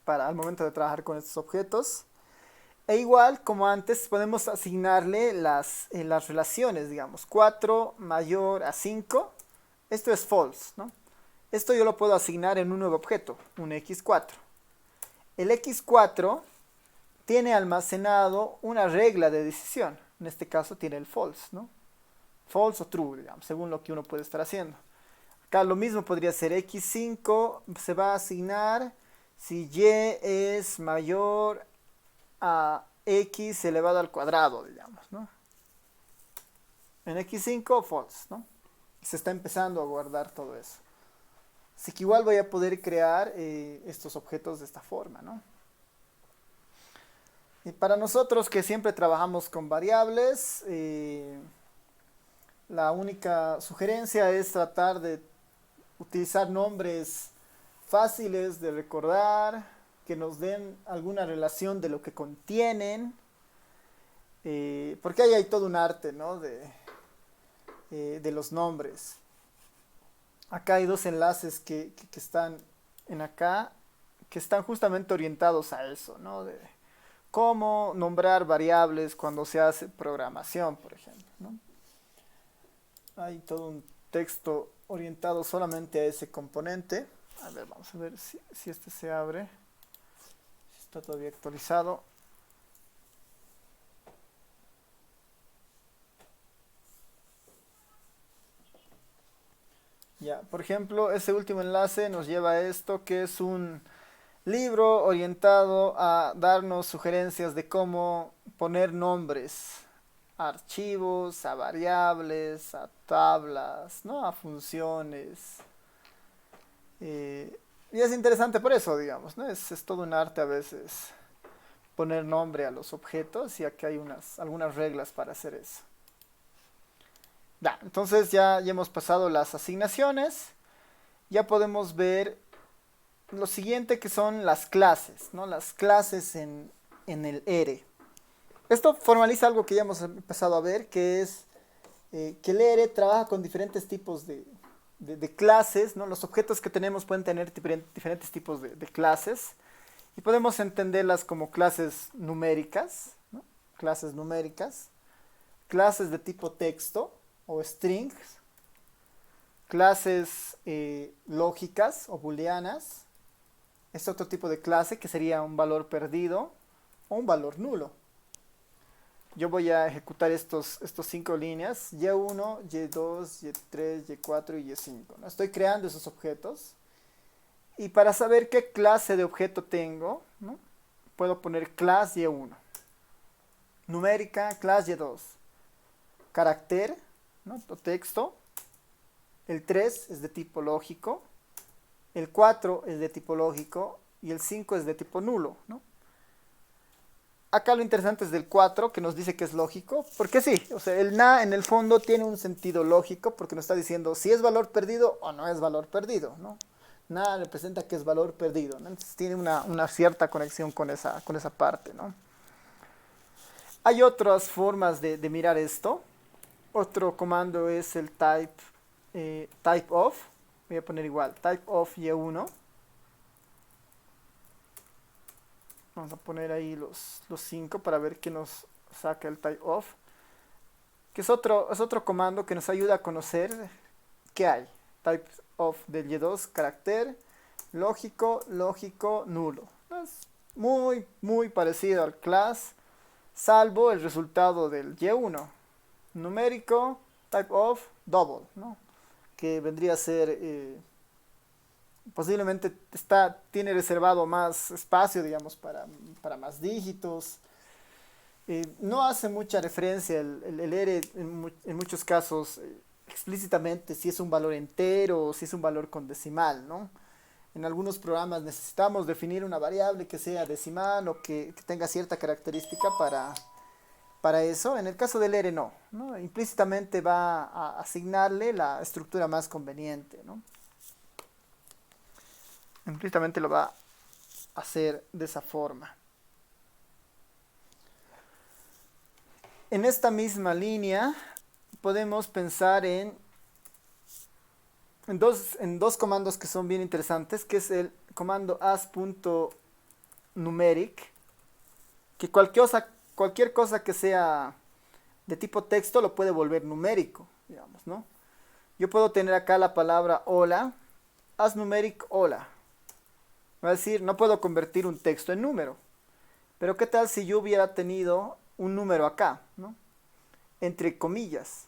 para al momento de trabajar con estos objetos. E igual, como antes, podemos asignarle las relaciones, digamos, 4 mayor a 5. Esto es false, ¿no? Esto yo lo puedo asignar en un nuevo objeto, un x4. El x4 tiene almacenado una regla de decisión. En este caso tiene el false, ¿no? False o true, digamos, según lo que uno puede estar haciendo. Acá lo mismo podría ser x5, se va a asignar si y es mayor a x elevado al cuadrado, digamos, ¿no? En x5, false, ¿no? Se está empezando a guardar todo eso. Así que igual voy a poder crear estos objetos de esta forma, ¿no? Y para nosotros que siempre trabajamos con variables, la única sugerencia es tratar de utilizar nombres fáciles de recordar, que nos den alguna relación de lo que contienen, porque ahí hay todo un arte, ¿no? De los nombres. Acá hay dos enlaces que están en acá, que están justamente orientados a eso, ¿no? De cómo nombrar variables cuando se hace programación, por ejemplo, ¿no? Hay todo un texto orientado solamente a ese componente. A ver, vamos a ver si este se abre. Está todavía actualizado. Ya, por ejemplo, ese último enlace nos lleva a esto, que es un libro orientado a darnos sugerencias de cómo poner nombres a archivos, a variables, a tablas, ¿no? A funciones. Y es interesante por eso, digamos, ¿no? Es todo un arte a veces poner nombre a los objetos y aquí hay algunas reglas para hacer eso. Ya, entonces ya hemos pasado las asignaciones. Ya podemos ver lo siguiente que son las clases, ¿no? Las clases en el ERE. Esto formaliza algo que ya hemos empezado a ver, que es que el ERE trabaja con diferentes tipos de clases, ¿no? Los objetos que tenemos pueden tener diferentes tipos de clases y podemos entenderlas como clases numéricas, ¿no? Clases numéricas, clases de tipo texto o strings, clases lógicas o booleanas. Es otro tipo de clase que sería un valor perdido o un valor nulo. Yo voy a ejecutar estos 5 líneas, Y1, Y2, Y3, Y4 y Y5, ¿no? Estoy creando esos objetos. Y para saber qué clase de objeto tengo, ¿no? Puedo poner class Y1, numérica, class Y2, carácter, ¿no? O texto, el 3 es de tipo lógico, el 4 es de tipo lógico y el 5 es de tipo nulo, ¿no? Acá lo interesante es del 4 que nos dice que es lógico, porque sí, o sea, el na en el fondo tiene un sentido lógico porque nos está diciendo si es valor perdido o no es valor perdido, ¿no? Na representa que es valor perdido, ¿no? Entonces tiene una cierta conexión con esa parte, ¿no? Hay otras formas de mirar esto. Otro comando es el type of. Voy a poner igual, type of y1. Vamos a poner ahí los 5 para ver qué nos saca el type of. Que es otro comando que nos ayuda a conocer qué hay. Type of del y2, carácter, lógico, lógico, nulo. Es muy, muy parecido al class, salvo el resultado del y1. Numérico, type of, double, ¿no? Que vendría a ser posiblemente tiene reservado más espacio, digamos, para más dígitos. No hace mucha referencia el ERE en muchos casos explícitamente si es un valor entero o si es un valor con decimal, ¿no? En algunos programas necesitamos definir una variable que sea decimal o que tenga cierta característica para eso. En el caso del ERE no, ¿no? Implícitamente va a asignarle la estructura más conveniente, ¿no? Implícitamente lo va a hacer de esa forma. En esta misma línea podemos pensar en dos comandos que son bien interesantes, que es el comando as.numeric, que cualquier cosa que sea de tipo texto lo puede volver numérico, digamos, ¿no? Yo puedo tener acá la palabra hola, asNumeric hola. Va a decir, no puedo convertir un texto en número. Pero ¿qué tal si yo hubiera tenido un número acá, ¿no? Entre comillas.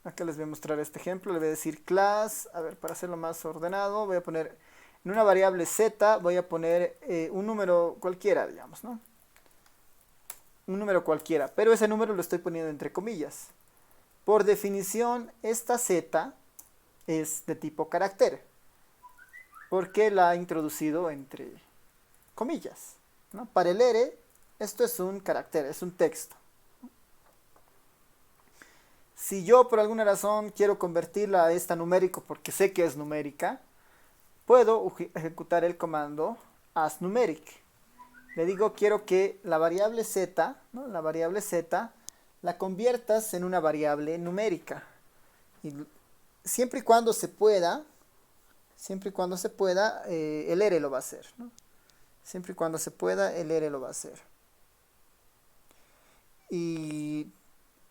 Acá les voy a mostrar este ejemplo. Le voy a decir class, a ver, para hacerlo más ordenado, voy a poner en una variable z, voy a poner un número cualquiera, digamos, ¿no? Un número cualquiera, pero ese número lo estoy poniendo entre comillas. Por definición, esta z es de tipo carácter, porque la ha introducido entre comillas, ¿no? Para el ERE, esto es un carácter, es un texto. Si yo por alguna razón quiero convertirla a esta numérico porque sé que es numérica, puedo ejecutar el comando asNumeric. Le digo, quiero que la variable z, ¿no? La variable z, la conviertas en una variable numérica. Y siempre y cuando se pueda, el ERE lo va a hacer, ¿no? Siempre y cuando se pueda, el ERE lo va a hacer. Y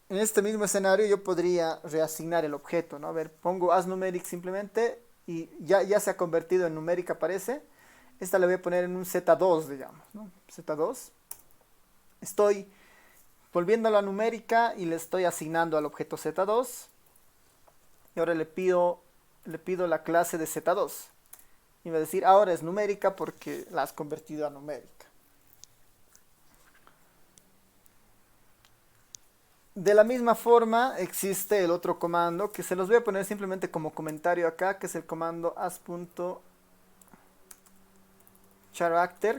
en este mismo escenario yo podría reasignar el objeto, ¿no? A ver, pongo asNumeric simplemente y ya se ha convertido en numérica, parece. Esta le voy a poner en un Z2, digamos, ¿no? Z2. Estoy volviendo a la numérica y le estoy asignando al objeto Z2. Y ahora le pido la clase de Z2. Y me va a decir, ahora es numérica porque la has convertido a numérica. De la misma forma existe el otro comando que se los voy a poner simplemente como comentario acá, que es el comando as.character,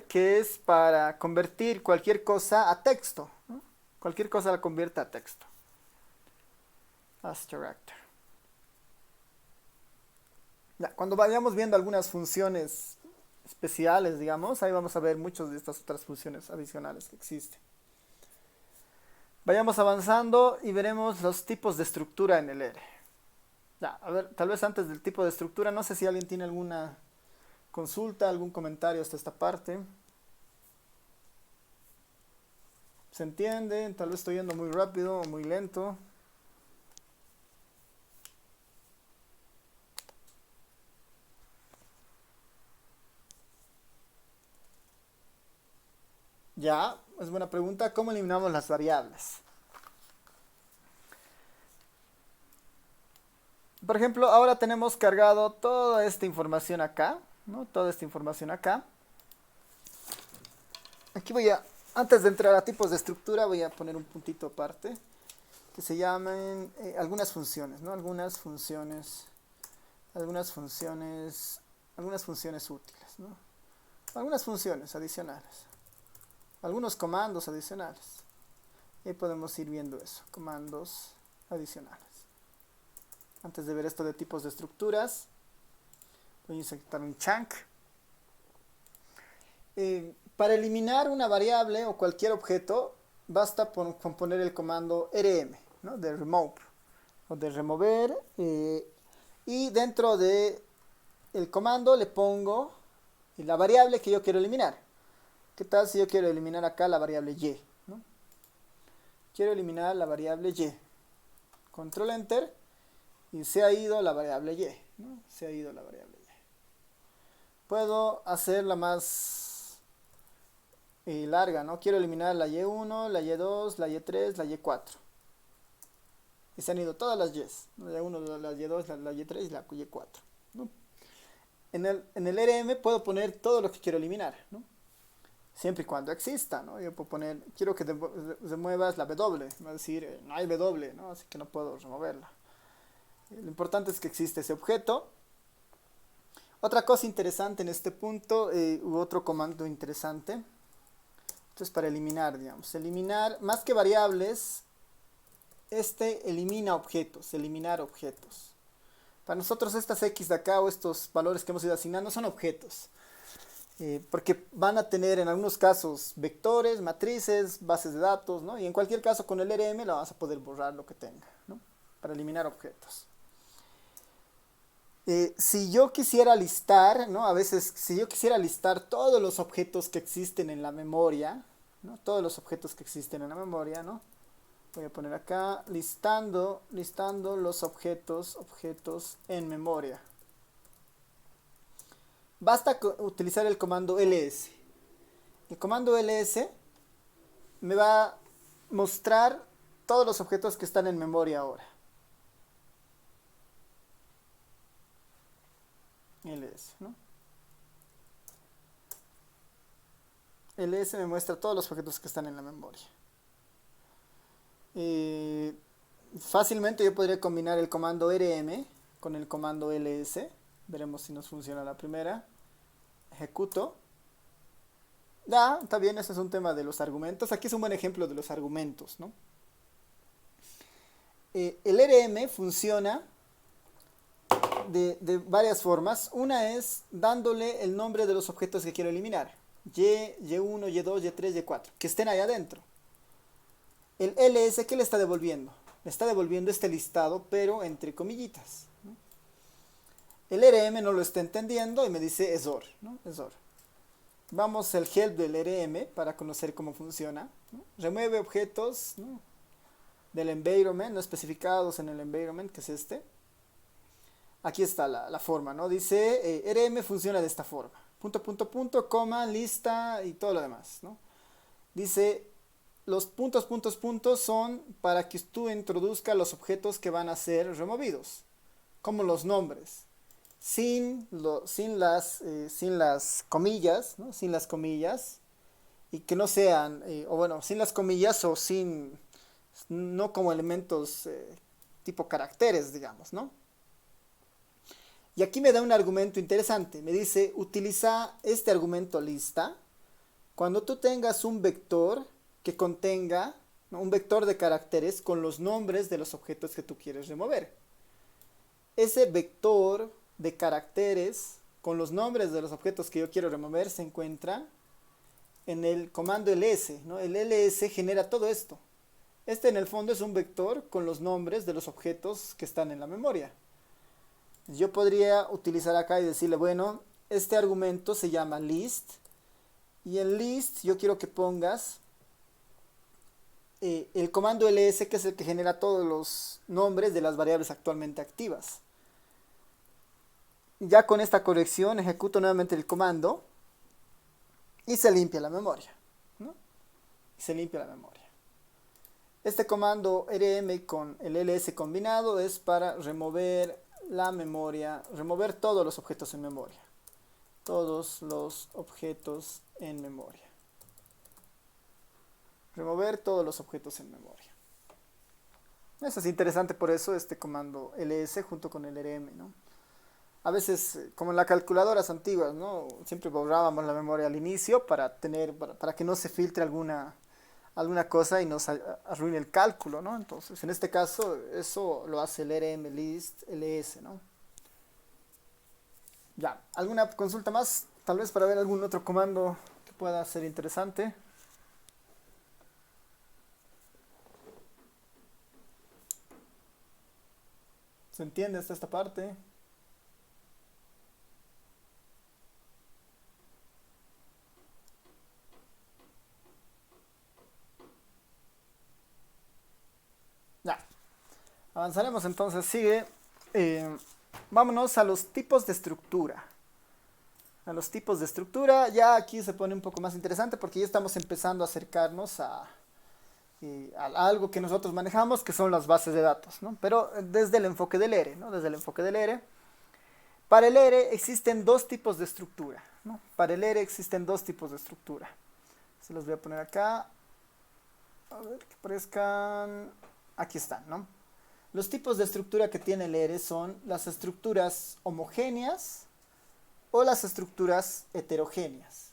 que es para convertir cualquier cosa a texto, ¿no? Cualquier cosa la convierte a texto. AsCharacter. Cuando vayamos viendo algunas funciones especiales, digamos, ahí vamos a ver muchas de estas otras funciones adicionales que existen. Vayamos avanzando y veremos los tipos de estructura en el R. Ya, a ver, tal vez antes del tipo de estructura, no sé si alguien tiene alguna consulta, algún comentario hasta esta parte. ¿Se entiende? Tal vez estoy yendo muy rápido o muy lento. Ya, es buena pregunta. ¿Cómo eliminamos las variables? Por ejemplo, ahora tenemos cargado toda esta información acá, ¿no? Toda esta información acá. Aquí antes de entrar a tipos de estructura, voy a poner un puntito aparte que se llamen algunas funciones, ¿no? Algunas funciones útiles, ¿no? Algunas funciones adicionales, algunos comandos adicionales. Y podemos ir viendo eso, comandos adicionales. Antes de ver esto de tipos de estructuras, voy a insertar un chunk. Para eliminar una variable o cualquier objeto, basta con poner el comando rm, ¿no? De remove o de remover, y dentro de el comando le pongo la variable que yo quiero eliminar. ¿Qué tal si yo quiero eliminar acá la variable y? ¿No? Quiero eliminar la variable y. Control enter y se ha ido la variable y, ¿no? Se ha ido la variable y. Puedo hacerla más larga, ¿no? Quiero eliminar la y1, la y2, la y3, la y4. Y se han ido todas las y's, ¿no? La y1, la y2, la y3 y la y4, ¿no? En el rm puedo poner todo lo que quiero eliminar, ¿no? Siempre y cuando exista, ¿no? Yo puedo poner, quiero que remuevas la w, me va a decir, no hay w, ¿no? Así que no puedo removerla. Lo importante es que existe ese objeto. Otra cosa interesante en este punto, u otro comando interesante, esto es para eliminar, digamos, eliminar, más que variables, elimina objetos, eliminar objetos. Para nosotros estas x de acá o estos valores que hemos ido asignando son objetos. Porque van a tener en algunos casos vectores, matrices, bases de datos, ¿no? Y en cualquier caso con el rm la vas a poder borrar lo que tenga, ¿no? Para eliminar objetos. Si yo quisiera listar, ¿no? A veces, si yo quisiera listar todos los objetos que existen en la memoria, ¿no? Todos los objetos que existen en la memoria, ¿no? Voy a poner acá, listando los objetos en memoria. Basta utilizar el comando ls. El comando ls me va a mostrar todos los objetos que están en memoria ahora. ls, ¿no? ls me muestra todos los objetos que están en la memoria. Fácilmente yo podría combinar el comando rm con el comando ls. Veremos si nos funciona la primera. Ejecuto. Ya, está bien, ese es un tema de los argumentos. Aquí es un buen ejemplo de los argumentos, ¿no? El rm funciona de varias formas. Una es dándole el nombre de los objetos que quiero eliminar. Y1, Y2, Y3, Y4. Que estén ahí adentro. El ls, ¿qué le está devolviendo? Le está devolviendo este listado, pero entre comillitas, ¿no? El rm no lo está entendiendo y me dice error, ¿no? Error. Vamos al help del rm para conocer cómo funciona, ¿no? Remueve objetos, ¿no? Del environment, no especificados en el environment, que es este. Aquí está la forma, ¿no? Dice, rm funciona de esta forma. Punto, coma, lista y todo lo demás, ¿no? Dice, los puntos son para que tú introduzcas los objetos que van a ser removidos, como los nombres, sin las comillas, ¿no? Sin las comillas, y que no sean, o bueno, sin las comillas o no como elementos tipo caracteres, digamos, ¿no? Y aquí me da un argumento interesante. Me dice, utiliza este argumento lista cuando tú tengas un vector que contenga, ¿no? Un vector de caracteres con los nombres de los objetos que tú quieres remover. Ese vector de caracteres con los nombres de los objetos que yo quiero remover se encuentra en el comando ls, ¿no? El ls genera todo esto. Este en el fondo es un vector con los nombres de los objetos que están en la memoria. Yo podría utilizar acá y decirle, bueno, este argumento se llama list, y en list yo quiero que pongas el comando ls, que es el que genera todos los nombres de las variables actualmente activas. Ya con esta corrección ejecuto nuevamente el comando y se limpia la memoria, ¿no? Se limpia la memoria. Este comando rm con el ls combinado es para remover la memoria, remover todos los objetos en memoria. Todos los objetos en memoria. Remover todos los objetos en memoria. Eso es interesante, por eso este comando ls junto con el rm, ¿no? A veces, como en las calculadoras antiguas, ¿no? Siempre borrábamos la memoria al inicio para que no se filtre alguna cosa y nos arruine el cálculo, ¿no? Entonces, en este caso, eso lo hace el rm list ls, ¿no? Ya, ¿alguna consulta más? Tal vez para ver algún otro comando que pueda ser interesante. ¿Se entiende hasta esta parte? Ya. Avanzaremos entonces, sigue. Vámonos a los tipos de estructura. A los tipos de estructura, ya aquí se pone un poco más interesante porque ya estamos empezando a acercarnos a algo que nosotros manejamos, que son las bases de datos, ¿no? Pero desde el enfoque del ERE, ¿no? Desde el enfoque del ERE. Para el ERE existen dos tipos de estructura, ¿no? Para el ERE existen dos tipos de estructura. Se los voy a poner acá. A ver que aparezcan. Aquí están, ¿no? Los tipos de estructura que tiene el ERE son las estructuras homogéneas o las estructuras heterogéneas.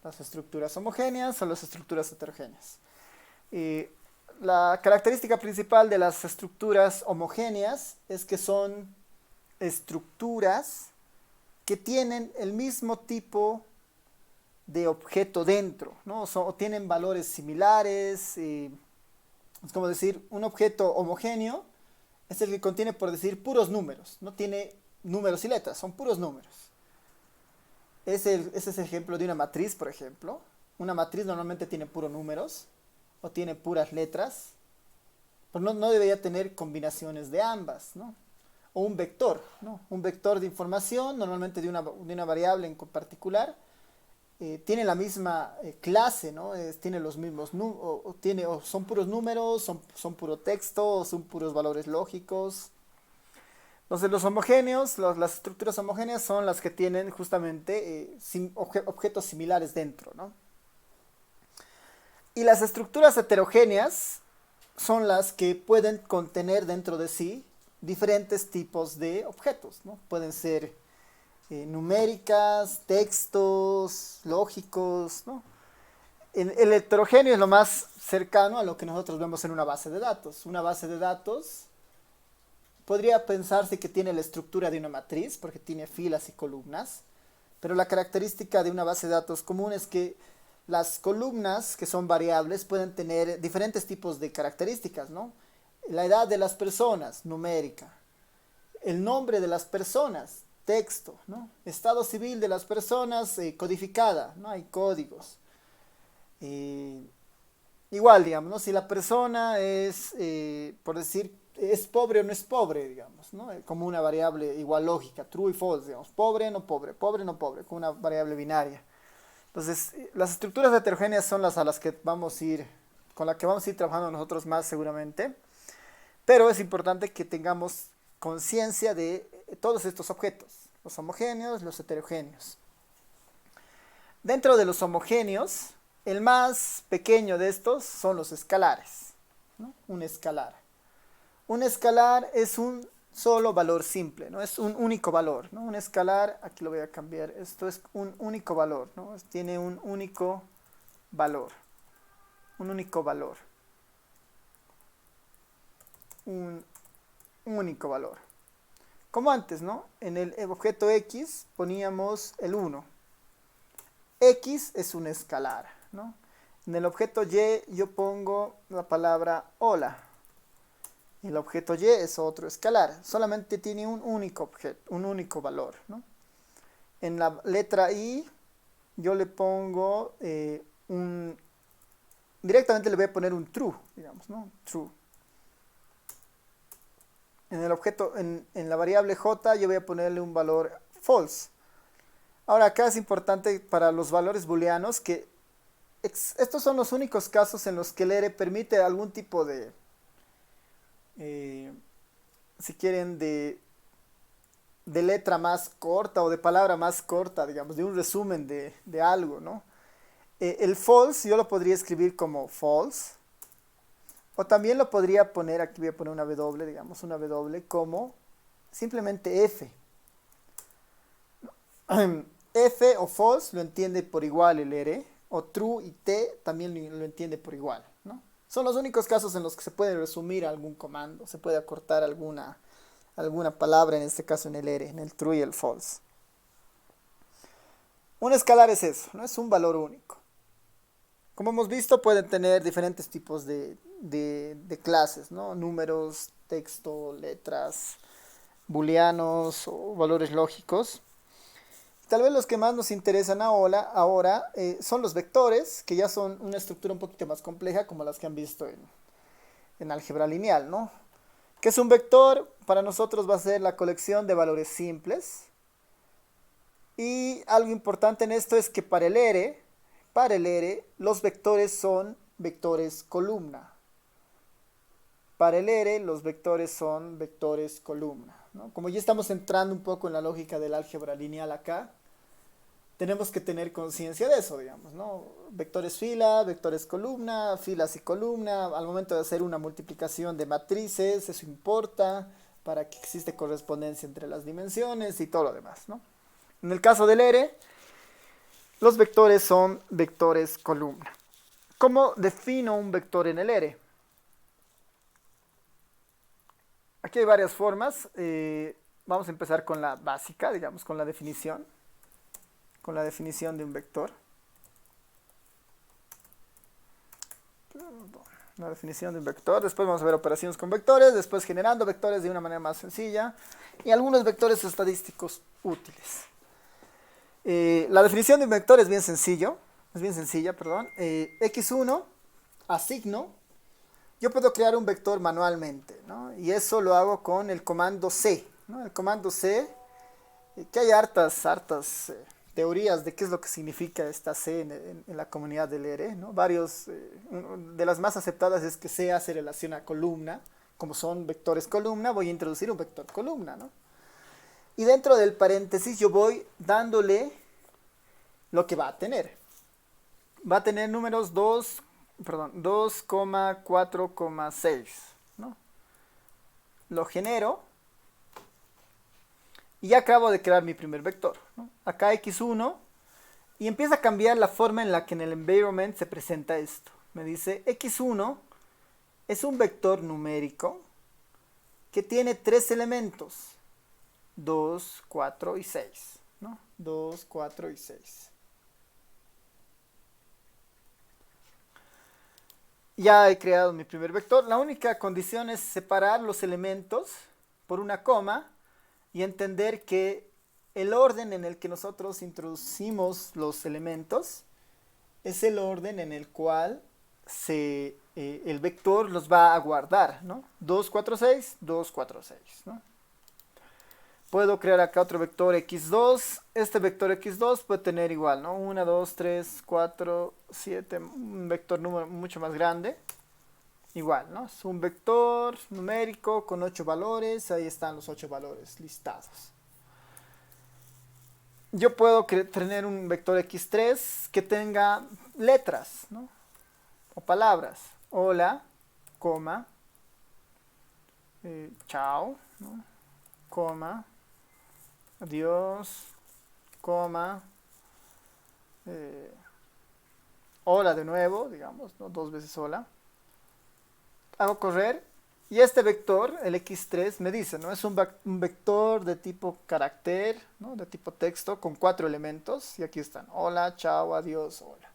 Las estructuras homogéneas o las estructuras heterogéneas. La característica principal de las estructuras homogéneas es que son estructuras que tienen el mismo tipo de objeto dentro, ¿no? O tienen valores similares. Es como decir, un objeto homogéneo es el que contiene, por decir, puros números. No tiene números y letras, son puros números. Ese es el ejemplo de una matriz, por ejemplo. Una matriz normalmente tiene puros números o tiene puras letras, pero no debería tener combinaciones de ambas, ¿no? O un vector, ¿no? Un vector de información, normalmente de una variable en particular, tiene la misma clase, ¿no? Tiene los mismos o son puros números, son puro texto, o son puros valores lógicos. Entonces los homogéneos, las estructuras homogéneas son las que tienen justamente objetos similares dentro, ¿no? Y las estructuras heterogéneas son las que pueden contener dentro de sí diferentes tipos de objetos, ¿no? Pueden ser numéricas, textos, lógicos, ¿no? El heterogéneo es lo más cercano a lo que nosotros vemos en una base de datos. Una base de datos podría pensarse que tiene la estructura de una matriz, porque tiene filas y columnas, pero la característica de una base de datos común es que las columnas, que son variables, pueden tener diferentes tipos de características, ¿no? La edad de las personas, numérica. El nombre de las personas, texto, ¿no? Estado civil de las personas, codificada, ¿no? Hay códigos. Igual, digamos, ¿no? Si la persona es, por decir, es pobre o no es pobre, digamos, ¿no? Como una variable igual lógica, true y false, digamos, pobre, no pobre, como una variable binaria. Entonces, las estructuras heterogéneas son las a las que vamos a ir, con las que vamos a ir trabajando nosotros más seguramente, pero es importante que tengamos conciencia de todos estos objetos, los homogéneos, los heterogéneos. Dentro de los homogéneos, el más pequeño de estos son los escalares, ¿no? Un escalar. Un escalar es un solo valor simple, ¿no? Es un único valor, ¿no? Un escalar, aquí lo voy a cambiar, esto es un único valor, ¿no? Tiene un único valor. Un único valor. Un único valor. Como antes, ¿no? En el objeto X poníamos el 1. X es un escalar, ¿no? En el objeto Y yo pongo la palabra hola. El objeto Y es otro escalar. Solamente tiene un único objeto, un único valor, ¿no? En la letra I yo le pongo directamente le voy a poner un true, digamos, ¿no? True. En el objeto, en la variable J yo voy a ponerle un valor false. Ahora acá es importante para los valores booleanos que estos son los únicos casos en los que el ERE permite algún tipo de, si quieren, de letra más corta o de palabra más corta, digamos, de un resumen de algo, ¿no? El false yo lo podría escribir como false, o también lo podría poner, aquí voy a poner una W, digamos, una W como simplemente F. F o false lo entiende por igual el ERE, o true y T también lo entiende por igual, ¿no? Son los únicos casos en los que se puede resumir algún comando, se puede acortar alguna palabra, en este caso en el ERE, en el true y el false. Un escalar es eso, ¿no? Es un valor único. Como hemos visto, pueden tener diferentes tipos de clases, ¿no? Números, texto, letras, booleanos o valores lógicos. Tal vez los que más nos interesan ahora son los vectores, que ya son una estructura un poquito más compleja, como las que han visto en álgebra lineal, ¿no? ¿Qué es un vector? Para nosotros va a ser la colección de valores simples. Y algo importante en esto es que para el ERE, los vectores son vectores columna. Para el ERE, los vectores son vectores columna, ¿no? Como ya estamos entrando un poco en la lógica del álgebra lineal acá, tenemos que tener conciencia de eso, digamos, ¿no? Vectores fila, vectores columna, filas y columna. Al momento de hacer una multiplicación de matrices, eso importa para que existe correspondencia entre las dimensiones y todo lo demás, ¿no? En el caso del ERE, los vectores son vectores columna. ¿Cómo defino un vector en el ERE? Aquí hay varias formas. Vamos a empezar con la básica, digamos, con la definición. Con la definición de un vector. La definición de un vector. Después vamos a ver operaciones con vectores. Después generando vectores de una manera más sencilla. Y algunos vectores estadísticos útiles. La definición de un vector es bien sencilla, x1 asigno. Yo puedo crear un vector manualmente, ¿no? Y eso lo hago con el comando C, ¿no? El comando C, que hay hartas teorías de qué es lo que significa esta C en la comunidad del ERE, ¿no? De las más aceptadas es que C hace relación a columna. Como son vectores columna, voy a introducir un vector columna, ¿no? Y dentro del paréntesis yo voy dándole lo que va a tener. Va a tener números 2,4,6, ¿no? Lo genero y ya acabo de crear mi primer vector, ¿no? Acá x1 y empieza a cambiar la forma en la que en el environment se presenta esto. Me dice x1 es un vector numérico que tiene 3 elementos. 2, 4 y 6, ¿no? 2, 4 y 6. Ya he creado mi primer vector. La única condición es separar los elementos por una coma y entender que el orden en el que nosotros introducimos los elementos es el orden en el cual el vector los va a guardar, ¿no? 2, 4, 6, 2, 4, 6, ¿no? Puedo crear acá otro vector x2. Este vector x2 puede tener igual, ¿no? 1, 2, 3, 4, 7. Un vector mucho más grande. Igual, ¿no? Es un vector numérico con 8 valores. Ahí están los 8 valores listados. Yo puedo tener un vector x3 que tenga letras, ¿no? O palabras. Hola, coma, chao, ¿no? Coma, adiós, coma, hola de nuevo, digamos, ¿no? 2 veces hola. Hago correr y este vector, el x3, me dice, ¿no? Es un vector de tipo carácter, ¿no? De tipo texto con 4 elementos y aquí están, hola, chao, adiós, hola.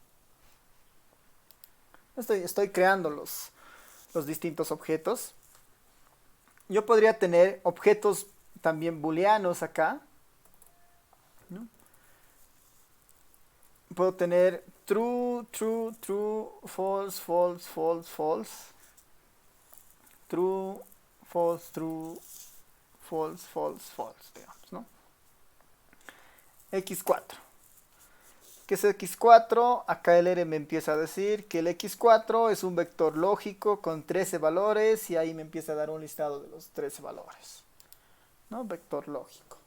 Estoy creando los distintos objetos. Yo podría tener objetos también booleanos acá, ¿no? Puedo tener true, true, true, false, false, false, false, true, false, true, false, false, false, digamos, ¿no? X4. ¿Qué es X4? Acá el R me empieza a decir que el X4 es un vector lógico con 13 valores y ahí me empieza a dar un listado de los 13 valores, ¿no? Vector lógico.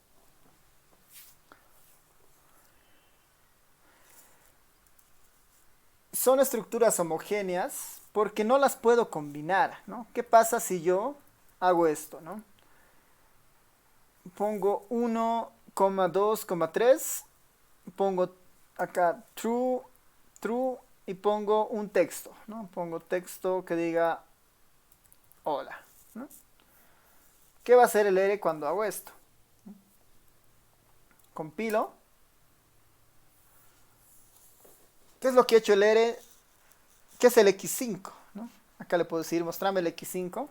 Son estructuras homogéneas porque no las puedo combinar, ¿no? ¿Qué pasa si yo hago esto, ¿no? Pongo 1, 2, 3, pongo acá true, true y pongo un texto, ¿no? Pongo texto que diga hola, ¿no? ¿Qué va a hacer el R cuando hago esto? Compilo. ¿Qué es lo que ha hecho el R? ¿Qué es el X5? ¿No? Acá le puedo decir, mostrame el X5.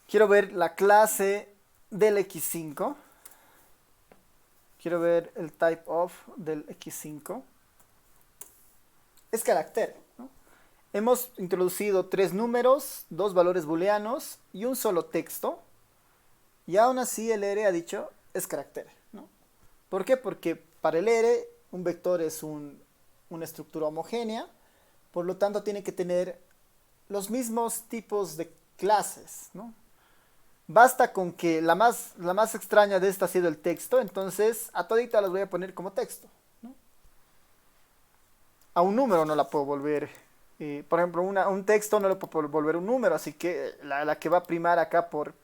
Quiero ver la clase del X5. Quiero ver el type of del X5. Es carácter, ¿no? Hemos introducido 3 números, 2 valores booleanos y un solo texto. Y aún así el R ha dicho es carácter, ¿no? ¿Por qué? Porque para el R un vector es una estructura homogénea, por lo tanto tiene que tener los mismos tipos de clases, ¿no? Basta con que la más extraña de esta ha sido el texto, entonces a todita las voy a poner como texto, ¿no? A un número no la puedo volver, por ejemplo, un texto no lo puedo volver un número, así que la que va a primar acá por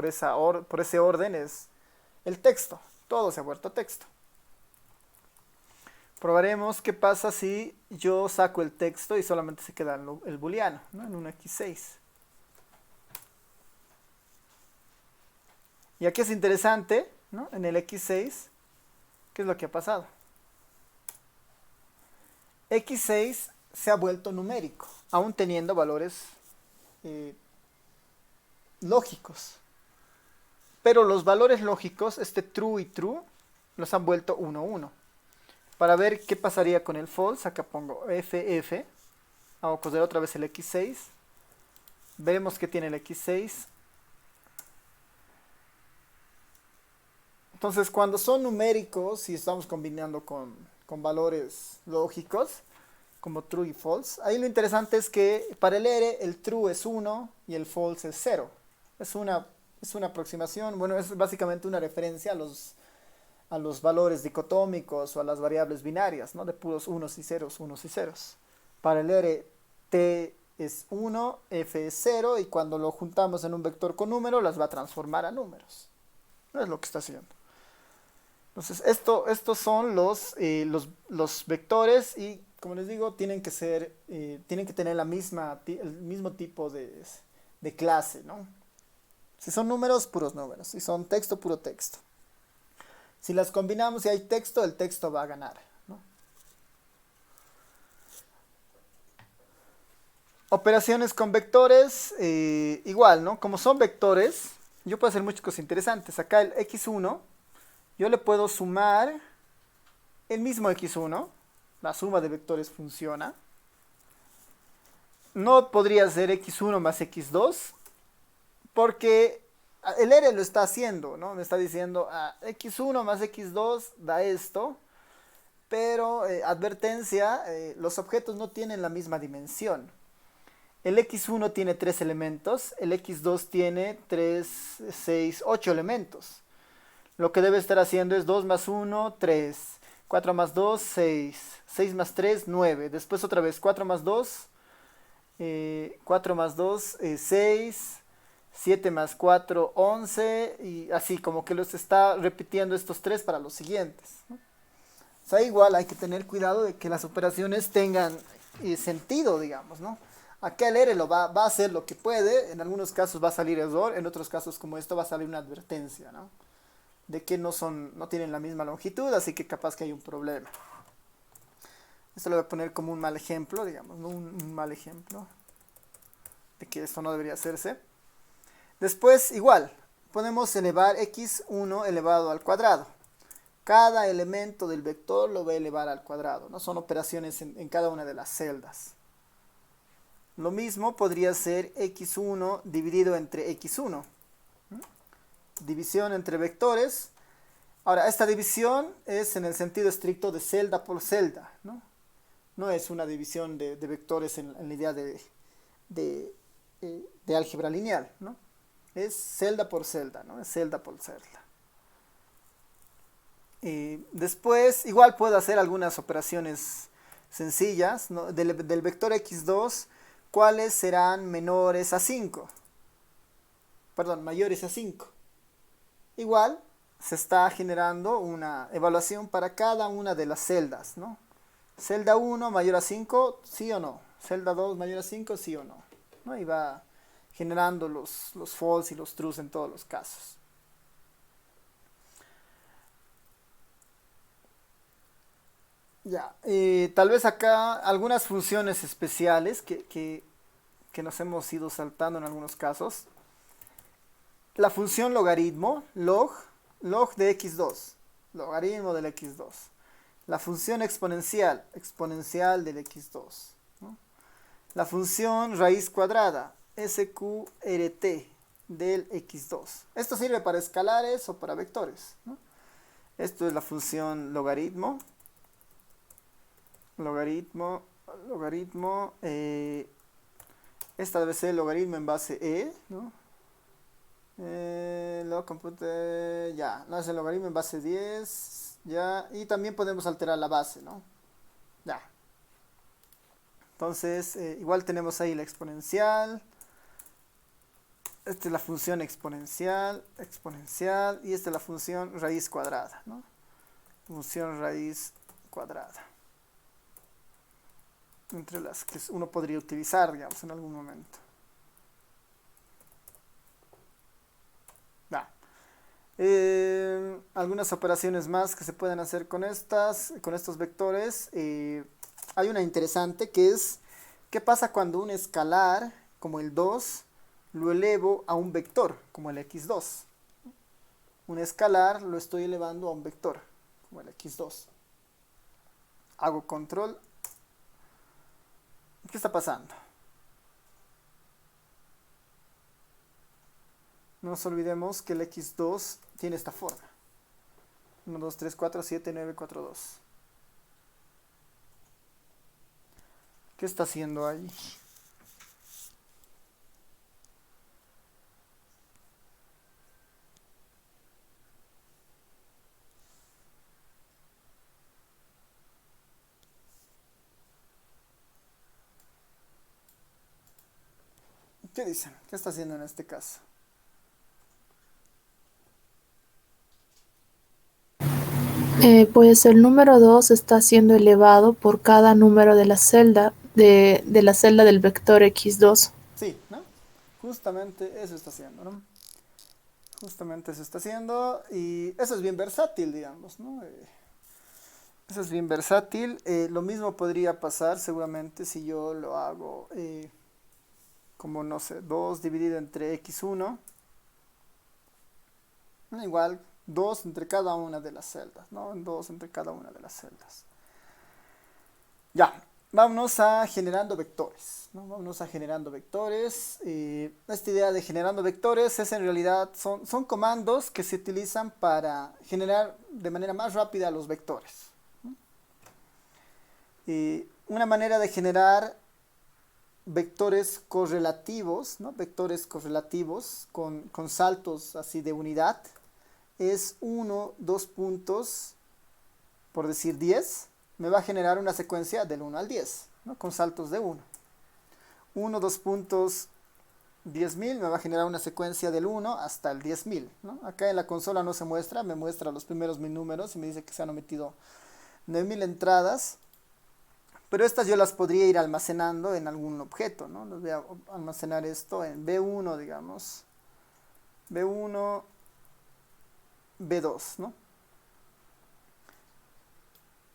ese orden es el texto, todo se ha vuelto texto. Probaremos qué pasa si yo saco el texto y solamente se queda el booleano, ¿no? En un X6. Y aquí es interesante, ¿no? En el X6, ¿qué es lo que ha pasado? X6 se ha vuelto numérico, aún teniendo valores lógicos. Pero los valores lógicos, true y true, los han vuelto 1, 1. Para ver qué pasaría con el false, acá pongo FF. Vamos a coser otra vez el X6. Vemos que tiene el X6. Entonces, cuando son numéricos y estamos combinando con valores lógicos, como true y false, ahí lo interesante es que para el R el true es 1 y el false es 0. Es una aproximación, bueno, es básicamente una referencia a los valores dicotómicos o a las variables binarias, ¿no? De puros unos y ceros, unos y ceros. Para el R, T es 1, F es 0, y cuando lo juntamos en un vector con número, las va a transformar a números. No es lo que está haciendo. Entonces, estos son los vectores y, como les digo, tienen que tener el mismo tipo de clase, ¿no? Si son números, puros números. Si son texto, puro texto. Si las combinamos y hay texto, el texto va a ganar, ¿no? Operaciones con vectores, igual, ¿no? Como son vectores, yo puedo hacer muchas cosas interesantes. Acá el X1, yo le puedo sumar el mismo X1. La suma de vectores funciona. No podría ser X1 más X2, porque el R lo está haciendo, ¿no? Me está diciendo X1 más X2 da esto, pero advertencia, los objetos no tienen la misma dimensión. El X1 tiene 3 elementos, el X2 tiene 3, 6, 8 elementos. Lo que debe estar haciendo es 2 más 1, 3, 4 más 2, 6, 6 más 3, 9. Después otra vez 4 más 2, 4 más 2, 6, 7 más 4, 11, y así como que los está repitiendo estos 3 para los siguientes, ¿no? O sea, igual hay que tener cuidado de que las operaciones tengan sentido, digamos, ¿no? Acá el R va a hacer lo que puede, en algunos casos va a salir error, en otros casos como esto va a salir una advertencia, ¿no? De que no tienen la misma longitud, así que capaz que hay un problema. Esto lo voy a poner como un mal ejemplo, digamos, ¿no? Un mal ejemplo de que esto no debería hacerse. Después, igual, podemos elevar x1 elevado al cuadrado. Cada elemento del vector lo va a elevar al cuadrado, ¿no? Son operaciones en cada una de las celdas. Lo mismo podría ser x1 dividido entre x1. División entre vectores. Ahora, esta división es en el sentido estricto de celda por celda, ¿no? No es una división de vectores en la idea de álgebra lineal, ¿no? Es celda por celda, ¿no? Es celda por celda. Después, igual puedo hacer algunas operaciones sencillas, ¿no? Del vector x2, ¿cuáles serán menores a 5? Perdón, mayores a 5. Igual, se está generando una evaluación para cada una de las celdas, ¿no? Celda 1 mayor a 5, sí o no. Celda 2 mayor a 5, sí o no, ¿no? Y va generando los false y los trues en todos los casos. Ya, tal vez acá algunas funciones especiales que nos hemos ido saltando en algunos casos. La función logaritmo, log de x2, logaritmo del x2. La función exponencial, exponencial del x2, ¿no? La función raíz cuadrada, sqrt del x2. Esto sirve para escalares o para vectores, ¿no? Esto es la función logaritmo. Logaritmo, esta debe ser el logaritmo en base e, ¿no? Lo compute, ya, no es el logaritmo en base 10, ya, y también podemos alterar la base, ¿no? Ya. Entonces, igual tenemos ahí la exponencial. Esta es la función exponencial, y esta es la función raíz cuadrada, ¿no? Función raíz cuadrada. Entre las que uno podría utilizar, digamos, en algún momento. Algunas operaciones más que se pueden hacer con estos vectores. Hay una interesante que es, ¿qué pasa cuando un escalar, como el 2, lo elevo a un vector, como el x2? Un escalar lo estoy elevando a un vector, como el x2. Hago control. ¿Qué está pasando? No nos olvidemos que el x2 tiene esta forma. 1, 2, 3, 4, 7, 9, 4, 2. ¿Qué está haciendo ahí? ¿Qué dicen? ¿Qué está haciendo en este caso? Pues el número 2 está siendo elevado por cada número de la celda, de la celda del vector x2. Sí, ¿no? Justamente eso está haciendo, ¿no? Justamente eso está haciendo y eso es bien versátil, digamos, ¿no? Eso es bien versátil. Lo mismo podría pasar seguramente si yo lo hago como, no sé, 2 dividido entre x1. Igual 2 entre cada una de las celdas, ¿no? 2 entre cada una de las celdas. Ya, vámonos a generando vectores, ¿no? Vámonos a generando vectores. Esta idea de generando vectores es en realidad, son comandos que se utilizan para generar de manera más rápida los vectores. Una manera de generar vectores correlativos, ¿no? Vectores correlativos con saltos así de unidad, es 1, 2 puntos, por decir 10, me va a generar una secuencia del 1 al 10, ¿no? Con saltos de 1. 1, 2 puntos, 10.000, me va a generar una secuencia del 1 hasta el 10.000, ¿no? Acá en la consola no se muestra, me muestra los primeros 1000 números y me dice que se han omitido 9000 entradas. Pero estas yo las podría ir almacenando en algún objeto, ¿no? Les voy a almacenar esto en B1, digamos. B1, B2, ¿no?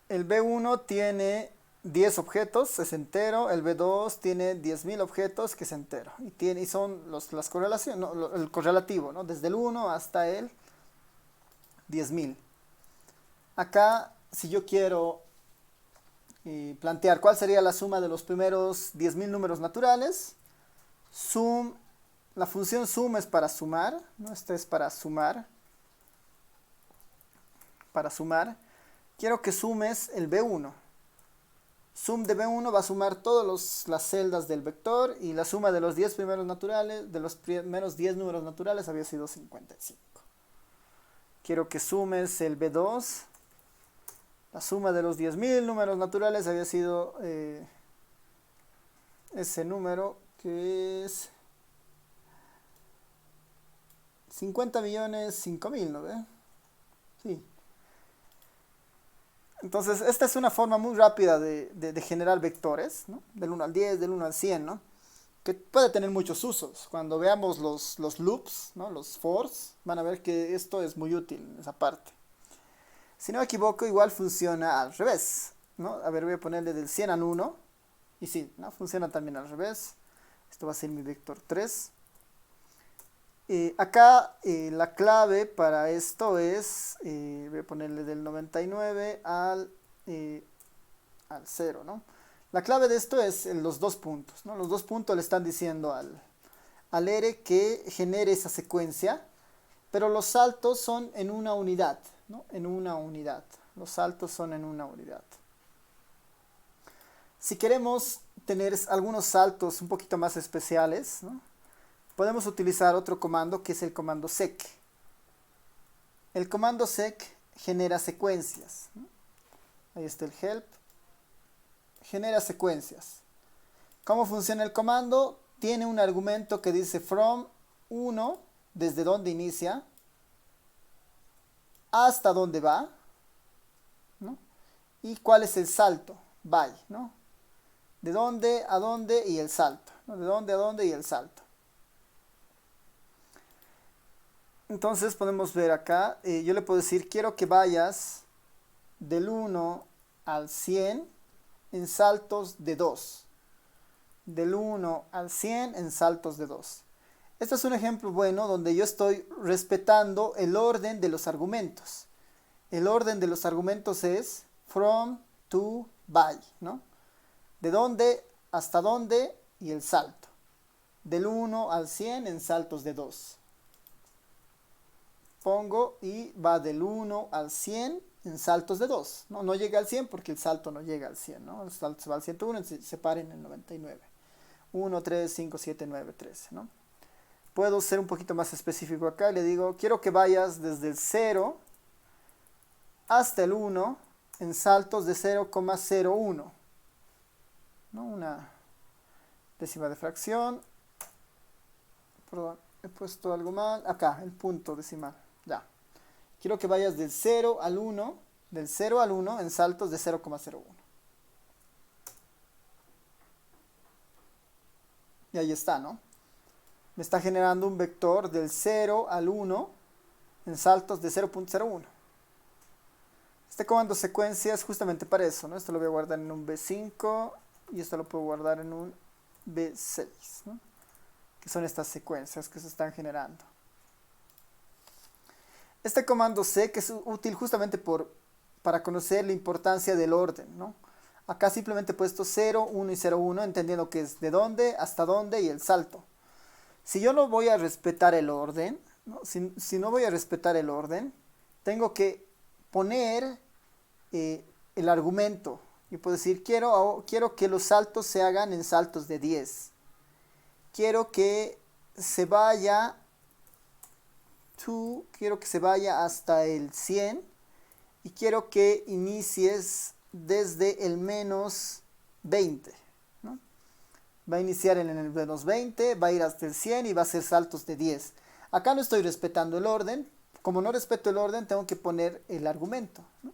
El B1 tiene 10 objetos, es entero. El B2 tiene 10.000 objetos, que es entero. Y son las correlaciones, no, el correlativo, ¿no? Desde el 1 hasta el 10.000. Acá, si yo quiero plantear cuál sería la suma de los primeros 10.000 números naturales, sum, la función sum es para sumar, ¿no? Esta es para sumar. Para sumar, quiero que sumes el B1. Sum de B1 va a sumar todas las celdas del vector, y la suma de los 10 primeros naturales, de los primeros 10 números naturales, había sido 55. Quiero que sumes el B2. La suma de los 10.000 números naturales había sido ese número, que es 50.005.000, ¿no ve? Sí. Entonces, esta es una forma muy rápida de generar vectores, ¿no? Del 1 al 10, del 1 al 100, ¿no? Que puede tener muchos usos. Cuando veamos los loops, ¿no? Los fors, van a ver que esto es muy útil en esa parte. Si no me equivoco, igual funciona al revés, ¿no? A ver, voy a ponerle del 100 al 1. Y sí, ¿no? Funciona también al revés. Esto va a ser mi vector 3. Acá la clave para esto es, voy a ponerle del 99 al 0, ¿no? La clave de esto es los dos puntos, ¿no? Los dos puntos le están diciendo al R que genere esa secuencia, pero los saltos son en una unidad, ¿no? En una unidad. Los saltos son en una unidad. Si queremos tener algunos saltos un poquito más especiales, ¿no? Podemos utilizar otro comando, que es el comando sec. El comando sec genera secuencias, ¿no? Ahí está el help. Genera secuencias. ¿Cómo funciona el comando? Tiene un argumento que dice from 1, desde donde inicia, hasta dónde va, ¿no? Y cuál es el salto, by, ¿no? De dónde a dónde y el salto, ¿no? De dónde a dónde y el salto. Entonces podemos ver acá, yo le puedo decir, quiero que vayas del 1 al 100 en saltos de 2. Del 1 al 100 en saltos de 2. Este es un ejemplo bueno donde yo estoy respetando el orden de los argumentos. El orden de los argumentos es from, to, by, ¿no? De dónde hasta dónde y el salto. Del 1 al 100 en saltos de 2. Pongo y va del 1 al 100 en saltos de 2. No llega al 100 porque el salto no llega al 100, ¿no? El salto se va al 101 y se para en el 99. 1, 3, 5, 7, 9, 13, ¿no? Puedo ser un poquito más específico acá y le digo, quiero que vayas desde el 0 hasta el 1 en saltos de 0,01, ¿no? Una décima de fracción. Perdón, he puesto algo mal. Acá, el punto decimal. Ya. Quiero que vayas del 0 al 1, del 0 al 1 en saltos de 0,01. Y ahí está, ¿no? Me está generando un vector del 0 al 1 en saltos de 0,01. Este comando secuencia es justamente para eso, ¿no? Esto lo voy a guardar en un B5 y esto lo puedo guardar en un B6, ¿no? Que son estas secuencias que se están generando. Este comando sec es útil justamente para conocer la importancia del orden, ¿no? Acá simplemente he puesto 0, 1 y 0, 1, entendiendo que es de dónde, hasta dónde y el salto. Si yo no voy a respetar el orden, ¿no? Si no voy a respetar el orden, tengo que poner el argumento. Y puedo decir, quiero que los saltos se hagan en saltos de 10. Quiero que se vaya hasta el 100 y quiero que inicies desde el menos 20, ¿no? Va a iniciar en el menos 20, va a ir hasta el 100 y va a hacer saltos de 10. Acá no estoy respetando el orden. Como no respeto el orden, tengo que poner el argumento, ¿no?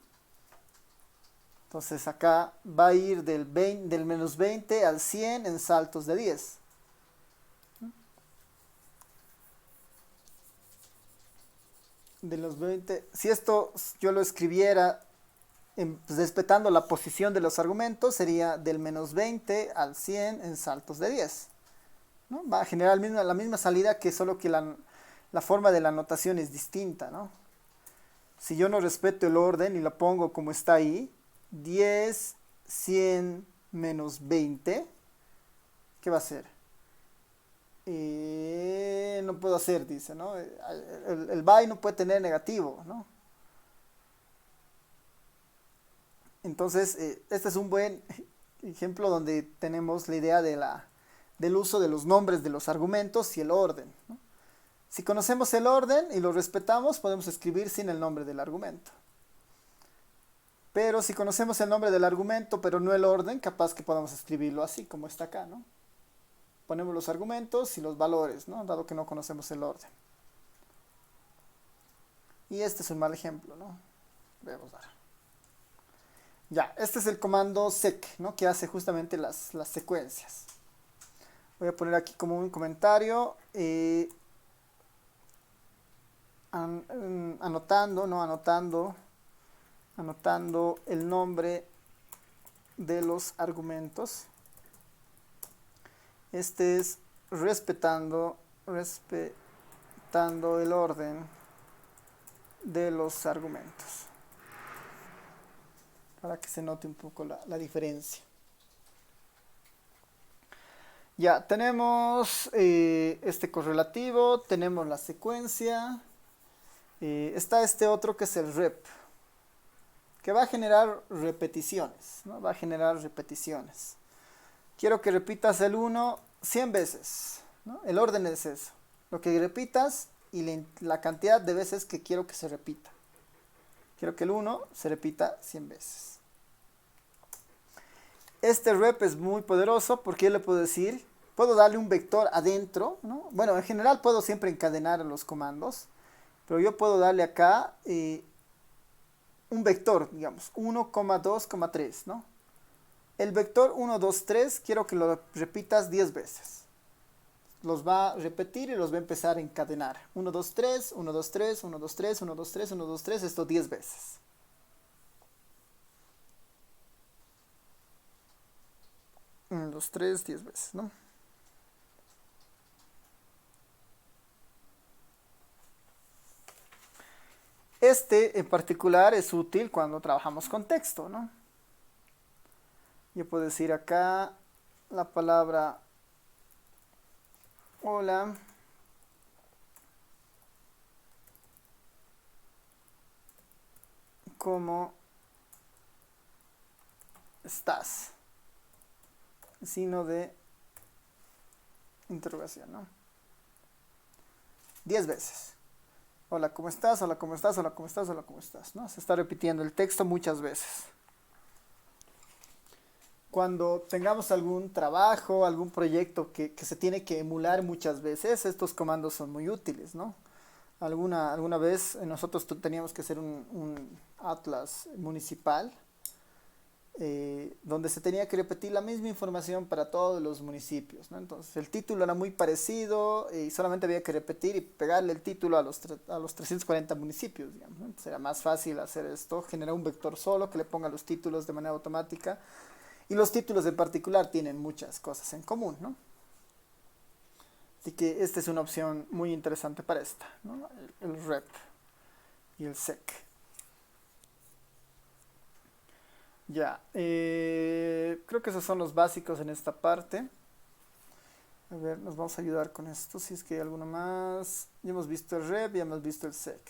Entonces acá va a ir del menos 20 al 100 en saltos de 10. De los 20, si esto yo lo escribiera respetando la posición de los argumentos, sería del menos 20 al 100 en saltos de 10. ¿No? Va a generar la misma salida, que solo que la forma de la notación es distinta, ¿no? Si yo no respeto el orden y la pongo como está ahí, 10, 100 menos 20, ¿qué va a ser? No puedo hacer, dice, ¿no? El by no puede tener negativo, ¿no? Entonces, este es un buen ejemplo donde tenemos la idea del uso de los nombres de los argumentos y el orden, ¿no? Si conocemos el orden y lo respetamos, podemos escribir sin el nombre del argumento. Pero si conocemos el nombre del argumento, pero no el orden, capaz que podamos escribirlo así, como está acá, ¿no? Ponemos los argumentos y los valores, ¿no? Dado que no conocemos el orden. Y este es un mal ejemplo, ¿no? Vamos a ver. Ya, este es el comando sec, ¿no? Que hace justamente las secuencias. Voy a poner aquí como un comentario, anotando, ¿no? Anotando el nombre de los argumentos. Este es respetando el orden de los argumentos, para que se note un poco la diferencia. Ya, tenemos este correlativo, tenemos la secuencia, está este otro que es el rep, que va a generar repeticiones, ¿no? Va a generar repeticiones. Quiero que repitas el 1 100 veces, ¿no? El orden es eso, lo que repitas y la cantidad de veces que quiero que se repita. Quiero que el 1 se repita 100 veces. Este rep es muy poderoso porque yo le puedo decir, puedo darle un vector adentro, ¿no? Bueno, en general puedo siempre encadenar los comandos, pero yo puedo darle acá un vector, digamos, 1,2,3, ¿no? El vector 1, 2, 3 quiero que lo repitas 10 veces. Los va a repetir y los va a empezar a encadenar. 1, 2, 3, 1, 2, 3, 1, 2, 3, 1, 2, 3, 1, 2, 3, esto 10 veces. 1, 2, 3, 10 veces, ¿no? Este en particular es útil cuando trabajamos con texto, ¿no? Yo puedo decir acá la palabra hola. ¿Cómo estás? Signo de interrogación, ¿no? 10 veces. Hola, ¿cómo estás? Hola, ¿cómo estás? Hola, ¿cómo estás? Hola, ¿cómo estás? ¿No? Se está repitiendo el texto muchas veces. Cuando tengamos algún trabajo, algún proyecto que se tiene que emular muchas veces, estos comandos son muy útiles, ¿no? Alguna vez nosotros teníamos que hacer un atlas municipal, donde se tenía que repetir la misma información para todos los municipios, ¿no? Entonces el título era muy parecido y solamente había que repetir y pegarle el título a los 340 municipios, digamos, ¿no? Entonces era más fácil hacer esto, generar un vector solo que le ponga los títulos de manera automática, y los títulos en particular tienen muchas cosas en común, ¿no? Así que esta es una opción muy interesante para esta, ¿no? El rep y el sec. Ya, creo que esos son los básicos en esta parte. A ver, nos vamos a ayudar con esto, si es que hay alguno más. Ya hemos visto el rep, ya hemos visto el sec.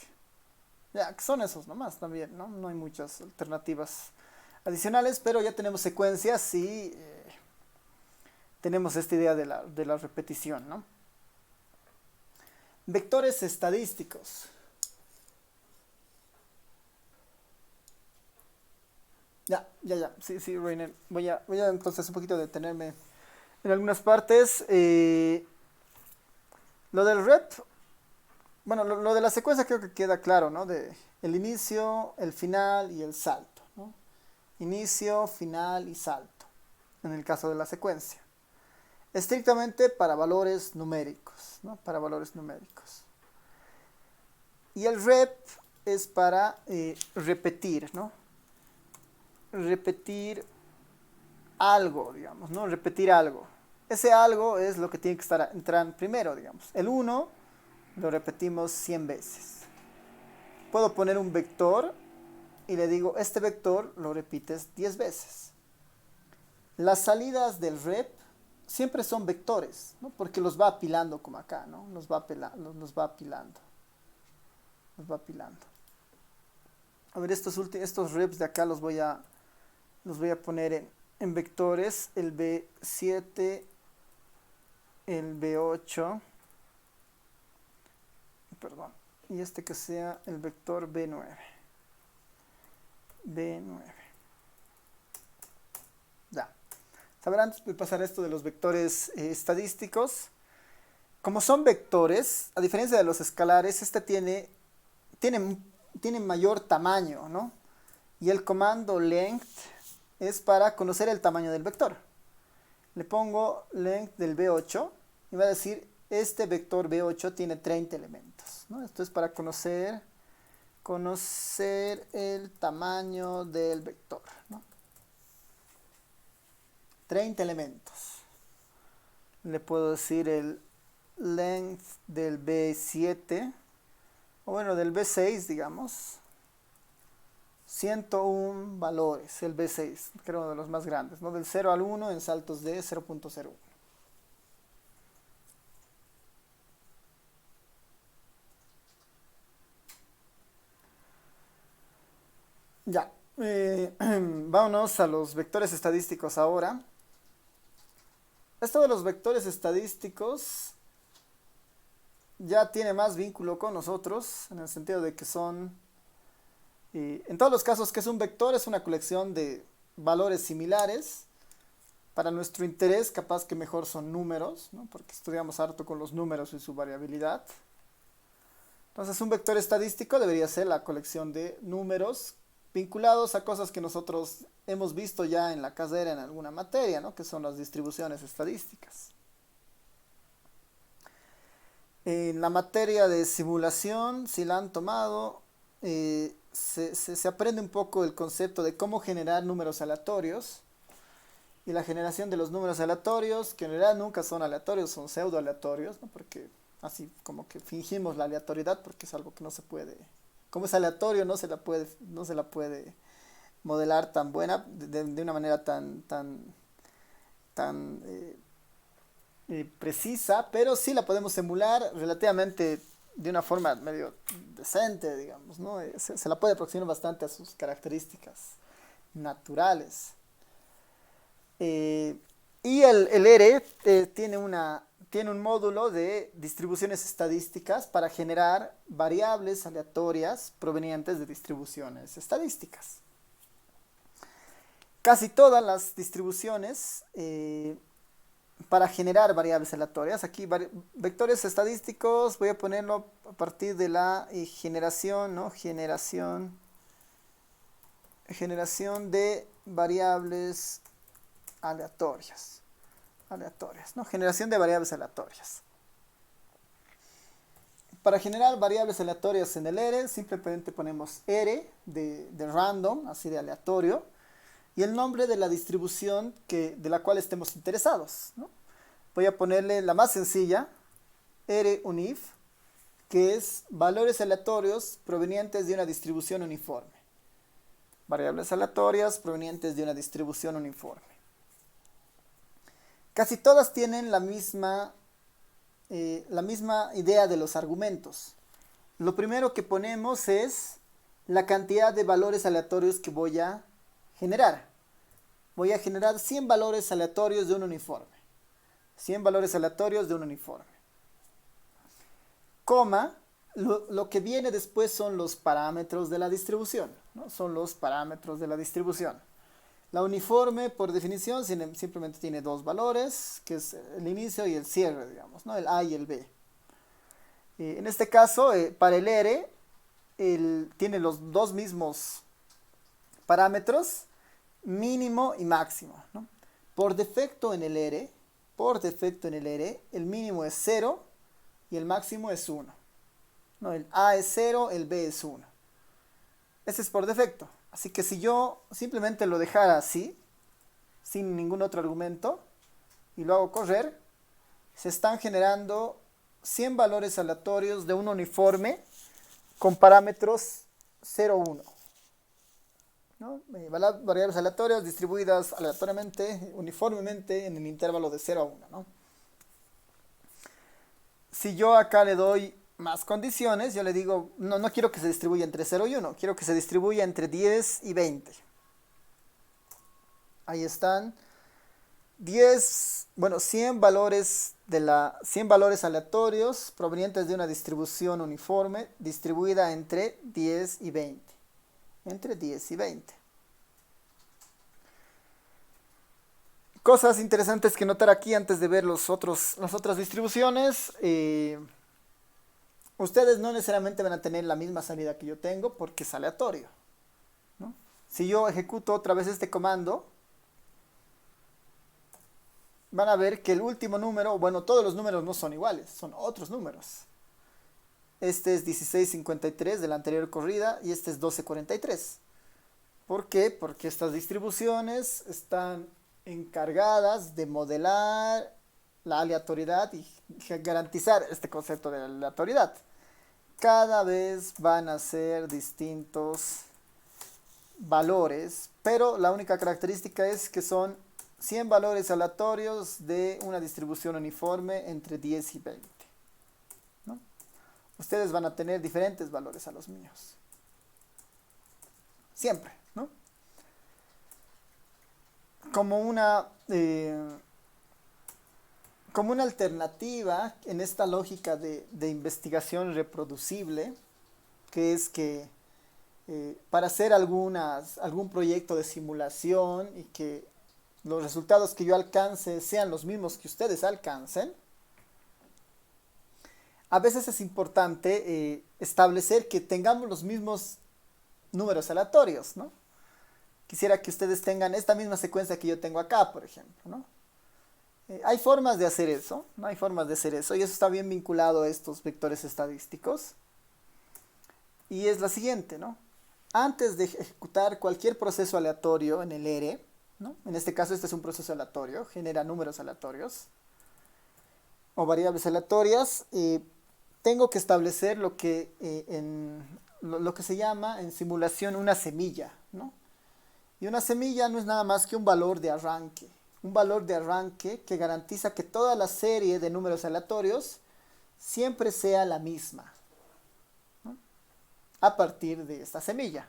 Ya, que son esos nomás también, ¿no? No hay muchas alternativas adicionales, pero ya tenemos secuencias y tenemos esta idea de la repetición, ¿no? Vectores estadísticos. Ya, sí, Reiner. Voy a entonces un poquito detenerme en algunas partes. Lo del rep, bueno, lo de la secuencia creo que queda claro, ¿no? De el inicio, el final y el salto, ¿no? Inicio, final y salto, en el caso de la secuencia. Estrictamente para valores numéricos, ¿no? Para valores numéricos. Y el rep es para repetir, ¿no? repetir algo, digamos, ¿no? Repetir algo. Ese algo es lo que tiene que entrar primero, digamos. El 1 lo repetimos 100 veces. Puedo poner un vector y le digo, este vector lo repites 10 veces. Las salidas del rep siempre son vectores, ¿no? Porque los va apilando como acá, ¿no? Los va apilando. A ver, estos reps de acá los voy a poner en vectores. El B7, el B8, perdón, y este que sea el vector B9. Ya. Sabrán, antes de pasar a esto de los vectores estadísticos, como son vectores, a diferencia de los escalares, este tiene mayor tamaño, ¿no? Y el comando length es para conocer el tamaño del vector. Le pongo length del B8 y va a decir, este vector B8 tiene 30 elementos, ¿no? Esto es para conocer el tamaño del vector, ¿no? 30 elementos. Le puedo decir el length del B7, o bueno, del B6, digamos. 101 valores, el B6, que era uno de los más grandes, ¿no? Del 0 al 1 en saltos de 0.01. Ya, vámonos a los vectores estadísticos ahora. Esto de los vectores estadísticos ya tiene más vínculo con nosotros, en el sentido de que son, en todos los casos que es un vector, es una colección de valores similares. Para nuestro interés, capaz que mejor son números, ¿no? Porque estudiamos harto con los números y su variabilidad. Entonces, un vector estadístico debería ser la colección de números vinculados a cosas que nosotros hemos visto ya en la carrera en alguna materia, ¿no? Que son las distribuciones estadísticas. En la materia de simulación, si la han tomado, se aprende un poco el concepto de cómo generar números aleatorios. Y la generación de los números aleatorios, que en realidad nunca son aleatorios, son pseudo aleatorios, ¿no? Porque así como que fingimos la aleatoriedad porque es algo que no se puede, como es aleatorio, no se la puede modelar tan buena, de una manera tan precisa, pero sí la podemos emular relativamente de una forma medio decente, digamos, ¿no? Se la puede aproximar bastante a sus características naturales. Y el ERE tiene un módulo de distribuciones estadísticas para generar variables aleatorias provenientes de distribuciones estadísticas. Casi todas las distribuciones para generar variables aleatorias, aquí vectores estadísticos, voy a ponerlo a partir de la generación, ¿no? Generación de variables aleatorias, ¿no? Generación de variables aleatorias. Para generar variables aleatorias en el ERE, simplemente ponemos ERE de random, así de aleatorio, y el nombre de la distribución de la cual estemos interesados, ¿no? Voy a ponerle la más sencilla, ERE unif, que es valores aleatorios provenientes de una distribución uniforme. Variables aleatorias provenientes de una distribución uniforme. Casi todas tienen la misma idea de los argumentos. Lo primero que ponemos es la cantidad de valores aleatorios que voy a generar. Voy a generar 100 valores aleatorios de un uniforme. 100 valores aleatorios de un uniforme. Coma, lo que viene después son los parámetros de la distribución, ¿no? Son los parámetros de la distribución. La uniforme, por definición, simplemente tiene dos valores, que es el inicio y el cierre, digamos, ¿no? El A y el B. En este caso, para el ERE, tiene los dos mismos parámetros, mínimo y máximo, ¿no? Por defecto en el ERE, el mínimo es 0 y el máximo es 1. ¿No? El A es 0, el B es 1. Ese es por defecto. Así que si yo simplemente lo dejara así, sin ningún otro argumento, y lo hago correr, se están generando 100 valores aleatorios de un uniforme con parámetros 0, 1. ¿No? Variables aleatorias distribuidas aleatoriamente, uniformemente en el intervalo de 0 a 1. ¿No? Si yo acá le doy más condiciones, yo le digo, no quiero que se distribuya entre 0 y 1, quiero que se distribuya entre 10 y 20. Ahí están 100 valores 100 valores aleatorios provenientes de una distribución uniforme distribuida entre 10 y 20. Entre 10 y 20. Cosas interesantes que notar aquí antes de ver las otras distribuciones. Ustedes no necesariamente van a tener la misma salida que yo tengo porque es aleatorio, ¿no? Si yo ejecuto otra vez este comando, van a ver que el último número, bueno, todos los números no son iguales, son otros números. Este es 1653 de la anterior corrida y este es 1243. ¿Por qué? Porque estas distribuciones están encargadas de modelar la aleatoriedad y garantizar este concepto de aleatoriedad. Cada vez van a ser distintos valores, pero la única característica es que son 100 valores aleatorios de una distribución uniforme entre 10 y 20. ¿No? Ustedes van a tener diferentes valores a los míos. Siempre, ¿no? Como una alternativa en esta lógica de investigación reproducible, que es que para hacer algún proyecto de simulación y que los resultados que yo alcance sean los mismos que ustedes alcancen, a veces es importante establecer que tengamos los mismos números aleatorios, ¿no? Quisiera que ustedes tengan esta misma secuencia que yo tengo acá, por ejemplo, ¿no? Hay formas de hacer eso, ¿no? Hay formas de hacer eso, y eso está bien vinculado a estos vectores estadísticos. Y es la siguiente, ¿no? Antes de ejecutar cualquier proceso aleatorio en el R, ¿no? En este caso este es un proceso aleatorio, genera números aleatorios o variables aleatorias, tengo que establecer lo que se llama en simulación una semilla, ¿no? Y una semilla no es nada más que un valor de arranque que garantiza que toda la serie de números aleatorios siempre sea la misma, ¿no? A partir de esta semilla.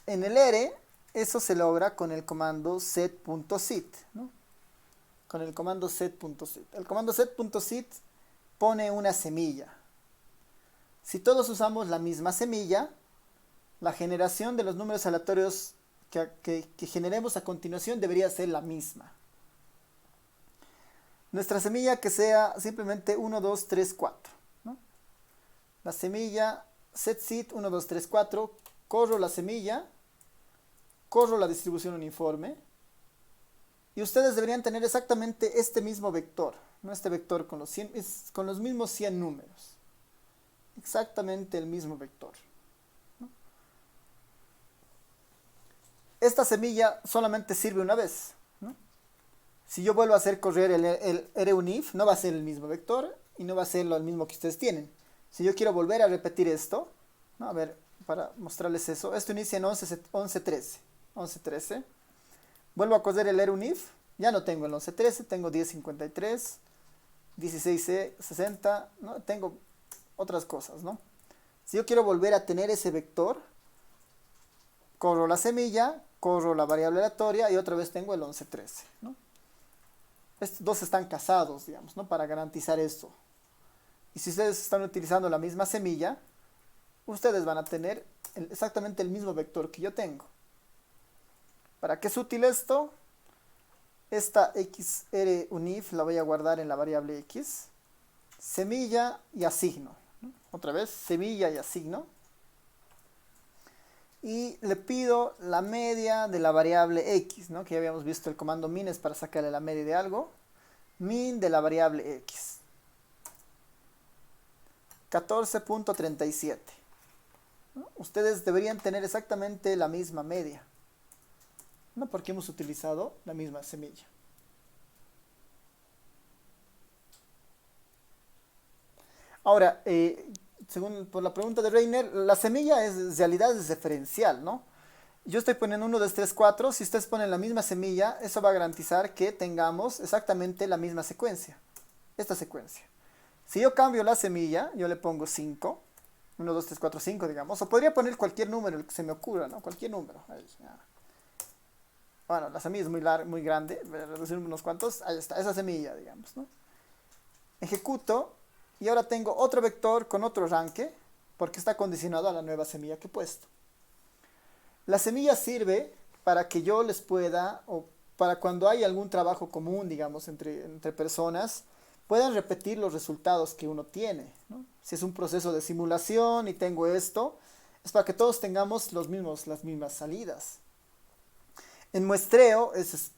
En el R, eso se logra con el comando set.sit, ¿no? Con el comando set.sit. El comando set.sit pone una semilla. Si todos usamos la misma semilla, la generación de los números aleatorios que generemos a continuación debería ser la misma. Nuestra semilla que sea simplemente 1, 2, 3, 4, ¿no? La semilla setSit 1, 2, 3, 4, corro la semilla, corro la distribución uniforme, y ustedes deberían tener exactamente este mismo vector, ¿no? Este vector con los mismos 100 números. Exactamente el mismo vector. Esta semilla solamente sirve una vez, ¿no? Si yo vuelvo a hacer correr el RUnif, no va a ser el mismo vector y no va a ser lo mismo que ustedes tienen. Si yo quiero volver a repetir esto, ¿no? A ver, para mostrarles eso, esto inicia en 11.13. Vuelvo a correr el RUnif, ya no tengo el 11.13, tengo 10.53, 16.60, ¿no? Tengo otras cosas, ¿no? Si yo quiero volver a tener ese vector, corro la semilla, corro la variable aleatoria y otra vez tengo el 11.13, ¿no? Estos dos están casados, digamos, ¿no? Para garantizar esto. Y si ustedes están utilizando la misma semilla, ustedes van a tener exactamente el mismo vector que yo tengo. ¿Para qué es útil esto? Esta xrunif la voy a guardar en la variable x. Semilla y asigno, ¿no? Otra vez, semilla y asigno. Y le pido la media de la variable x, ¿no? Que ya habíamos visto el comando min es para sacarle la media de algo. Min de la variable x. 14.37. ¿no? Ustedes deberían tener exactamente la misma media, ¿no? Porque hemos utilizado la misma semilla. Ahora, según por la pregunta de Reiner, la semilla en realidad es referencial, ¿no? Yo estoy poniendo 1, 2, 3, 4. Si ustedes ponen la misma semilla, eso va a garantizar que tengamos exactamente la misma secuencia. Esta secuencia. Si yo cambio la semilla, yo le pongo 5. 1, 2, 3, 4, 5, digamos. O podría poner cualquier número, el que se me ocurra, ¿no? Cualquier número. Ahí, bueno, la semilla es muy grande. Voy a reducir unos cuantos. Ahí está, esa semilla, digamos, ¿no? Ejecuto. Y ahora tengo otro vector con otro arranque, porque está condicionado a la nueva semilla que he puesto. La semilla sirve para que yo les pueda, o para cuando hay algún trabajo común, digamos, entre personas, puedan repetir los resultados que uno tiene, ¿no? Si es un proceso de simulación y tengo esto, es para que todos tengamos las mismas salidas. En muestreo es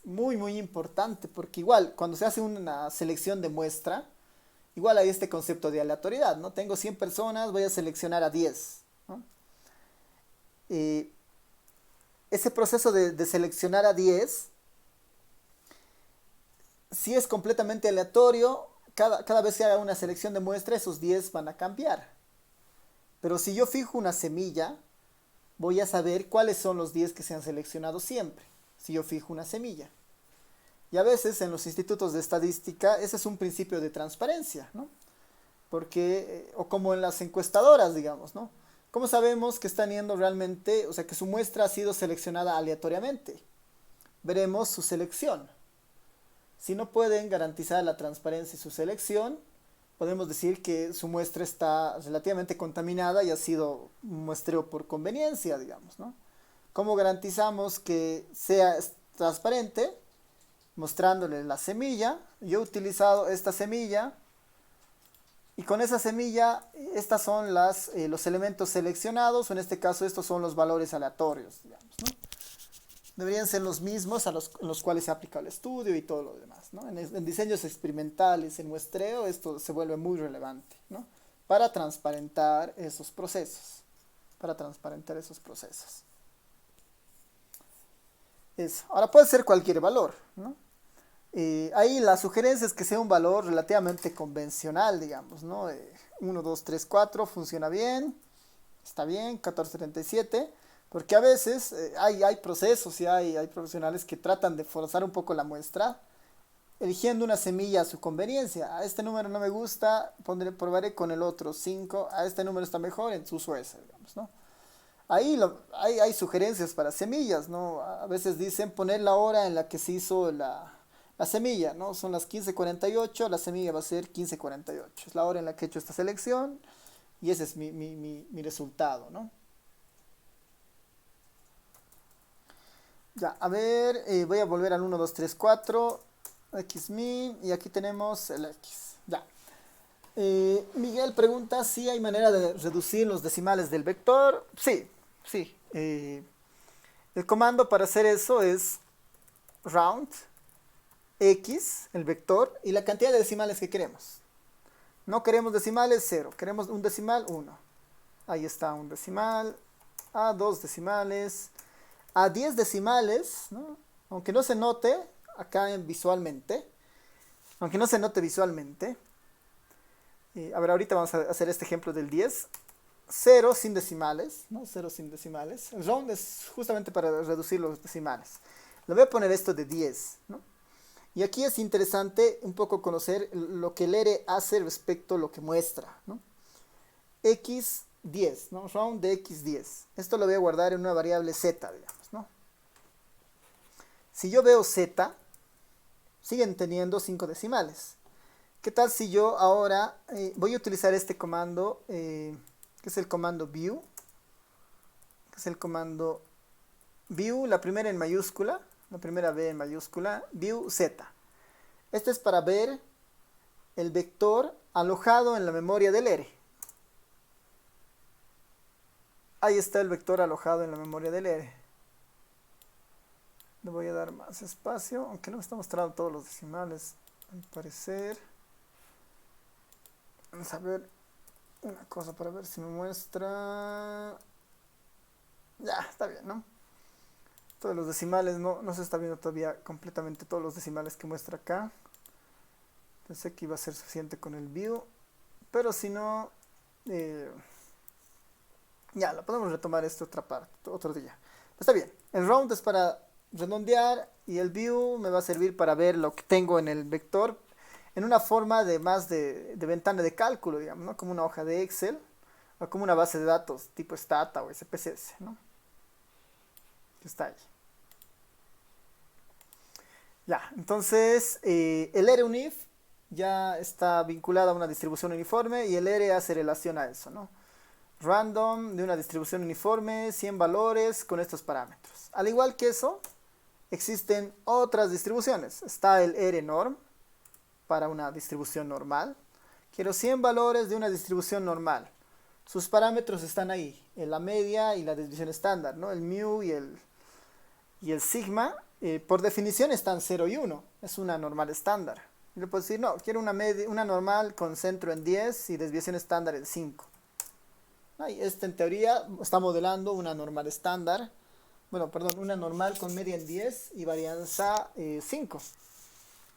muy importante, porque igual, cuando se hace una selección de muestra, igual hay este concepto de aleatoriedad, ¿no? Tengo 100 personas, voy a seleccionar a 10, ¿no? Ese proceso de seleccionar a 10, si es completamente aleatorio, cada vez que haga una selección de muestra, esos 10 van a cambiar. Pero si yo fijo una semilla, voy a saber cuáles son los 10 que se han seleccionado siempre, si yo fijo una semilla. Y a veces en los institutos de estadística, ese es un principio de transparencia, ¿no? Porque, o como en las encuestadoras, digamos, ¿no? ¿Cómo sabemos que están yendo realmente, o sea, que su muestra ha sido seleccionada aleatoriamente? Veremos su selección. Si no pueden garantizar la transparencia y su selección, podemos decir que su muestra está relativamente contaminada y ha sido un muestreo por conveniencia, digamos, ¿no? ¿Cómo garantizamos que sea transparente? Mostrándole la semilla. Yo he utilizado esta semilla y con esa semilla estas son los elementos seleccionados, o en este caso estos son los valores aleatorios, digamos, ¿no? Deberían ser los mismos en los cuales se aplica el estudio y todo lo demás, ¿no? En diseños experimentales, en muestreo, esto se vuelve muy relevante, ¿no? Para transparentar esos procesos. Eso. Ahora puede ser cualquier valor, ¿no? Ahí la sugerencia es que sea un valor relativamente convencional, digamos, ¿no? 1, 2, 3, 4 funciona bien, está bien, 1437, porque a veces hay procesos y hay profesionales que tratan de forzar un poco la muestra, eligiendo una semilla a su conveniencia. A este número no me gusta, probaré con el otro 5, a este número está mejor, entonces uso ese, digamos, ¿no? Ahí hay sugerencias para semillas, ¿no? A veces dicen poner la hora en la que se hizo la semilla, ¿no? Son las 15:48, la semilla va a ser 15:48. Es la hora en la que he hecho esta selección y ese es mi resultado, ¿no? Ya, a ver, voy a volver al 1, 2, 3, 4, xmin, y aquí tenemos el x. Ya. Miguel pregunta si hay manera de reducir los decimales del vector. Sí, sí. El comando para hacer eso es round x, el vector, y la cantidad de decimales que queremos. No queremos decimales, 0. Queremos un decimal, 1. Ahí está un decimal. A 2 decimales. A 10 decimales, ¿no? Aunque no se note acá visualmente. Aunque no se note visualmente. A ver, ahorita vamos a hacer este ejemplo del 10. 0 sin decimales, ¿no? 0 sin decimales. El round es justamente para reducir los decimales. Le voy a poner esto de 10, ¿no? Y aquí es interesante un poco conocer lo que el R hace respecto a lo que muestra, ¿no? X10, ¿no? Round de X10. Esto lo voy a guardar en una variable Z, digamos, ¿no? Si yo veo Z, siguen teniendo 5 decimales. ¿Qué tal si yo ahora voy a utilizar este comando, que es el comando view? Que es el comando view, la primera en mayúscula, la primera B en mayúscula, view Z. Este es para ver el vector alojado en la memoria del R. Ahí está el vector alojado en la memoria del R. Le voy a dar más espacio, aunque no me está mostrando todos los decimales, al parecer. Vamos a ver. una cosa para ver si me muestra. Ya, está bien, ¿no? Todos los decimales, no se está viendo todavía completamente todos los decimales que muestra acá. Pensé que iba a ser suficiente con el view, pero si no, eh, ya, la podemos retomar esta otra parte, otro día. Está bien, el round es para redondear y el view me va a servir para ver lo que tengo en el vector en una forma de más de ventana de cálculo, digamos, ¿no? Como una hoja de Excel o como una base de datos tipo Stata o SPSS, ¿no? Que está ahí. Ya, entonces el ERE-UNIF ya está vinculado a una distribución uniforme y el ERE hace relación a eso, ¿no? Random de una distribución uniforme, 100 valores con estos parámetros. Al igual que eso, existen otras distribuciones. Está el ERE-NORM para una distribución normal. Quiero 100 valores de una distribución normal. Sus parámetros están ahí, en la media y la desviación estándar, ¿no? El mu y el sigma, por definición están 0 y 1. Es una normal estándar. Y le puedo decir, no, quiero una normal con centro en 10 y desviación estándar en 5. Y este en teoría está modelando una normal estándar. Bueno, perdón, una normal con media en 10 y varianza 5.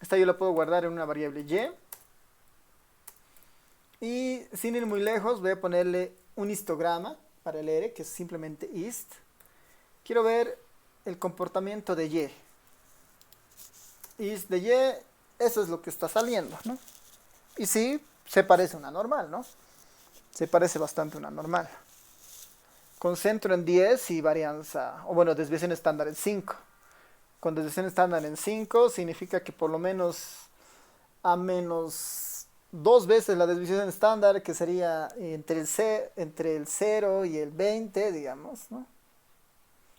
Esta yo la puedo guardar en una variable y. Y sin ir muy lejos voy a ponerle un histograma para el ERE, que es simplemente hist. Quiero ver el comportamiento de y. Hist de y, eso es lo que está saliendo, ¿no? Y sí, se parece a una normal, ¿no? Se parece bastante a una normal. Con centro en 10 y varianza, o bueno, desviación estándar en 5. Con desviación estándar en 5 significa que por lo menos a menos 2 veces la desviación estándar, que sería entre el 0 y el 20, digamos, ¿no?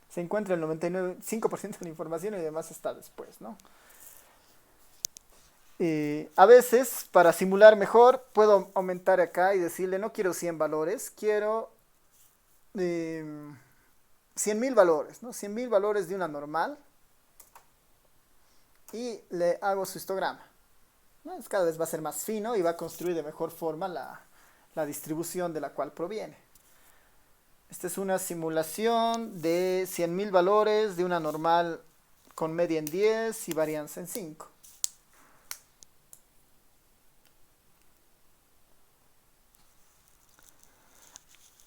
Se encuentra el 99,5% de la información y demás está después, ¿no? A veces, para simular mejor, puedo aumentar acá y decirle, no quiero 100 valores, quiero 100.000 valores, ¿no? 100.000 valores de una normal y le hago su histograma, ¿no? Cada vez va a ser más fino y va a construir de mejor forma la distribución de la cual proviene. Esta es una simulación de 100.000 valores de una normal con media en 10 y varianza en 5.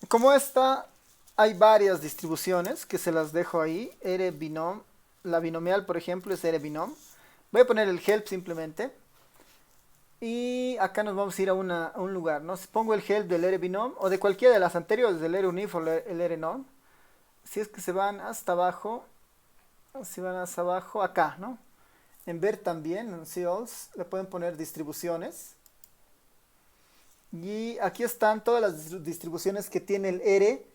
Como esta, hay varias distribuciones que se las dejo ahí. ERE-binom, la binomial, por ejemplo, es ERE-binom. Voy a poner el help simplemente. Y acá nos vamos a ir a un lugar, ¿no? Si pongo el help del ERE-binom o de cualquiera de las anteriores, del ERE-UNIF o el ERE-NORM. Si es que se van hasta abajo, acá, ¿no? En ver también, en see all, le pueden poner distribuciones. Y aquí están todas las distribuciones que tiene el ERE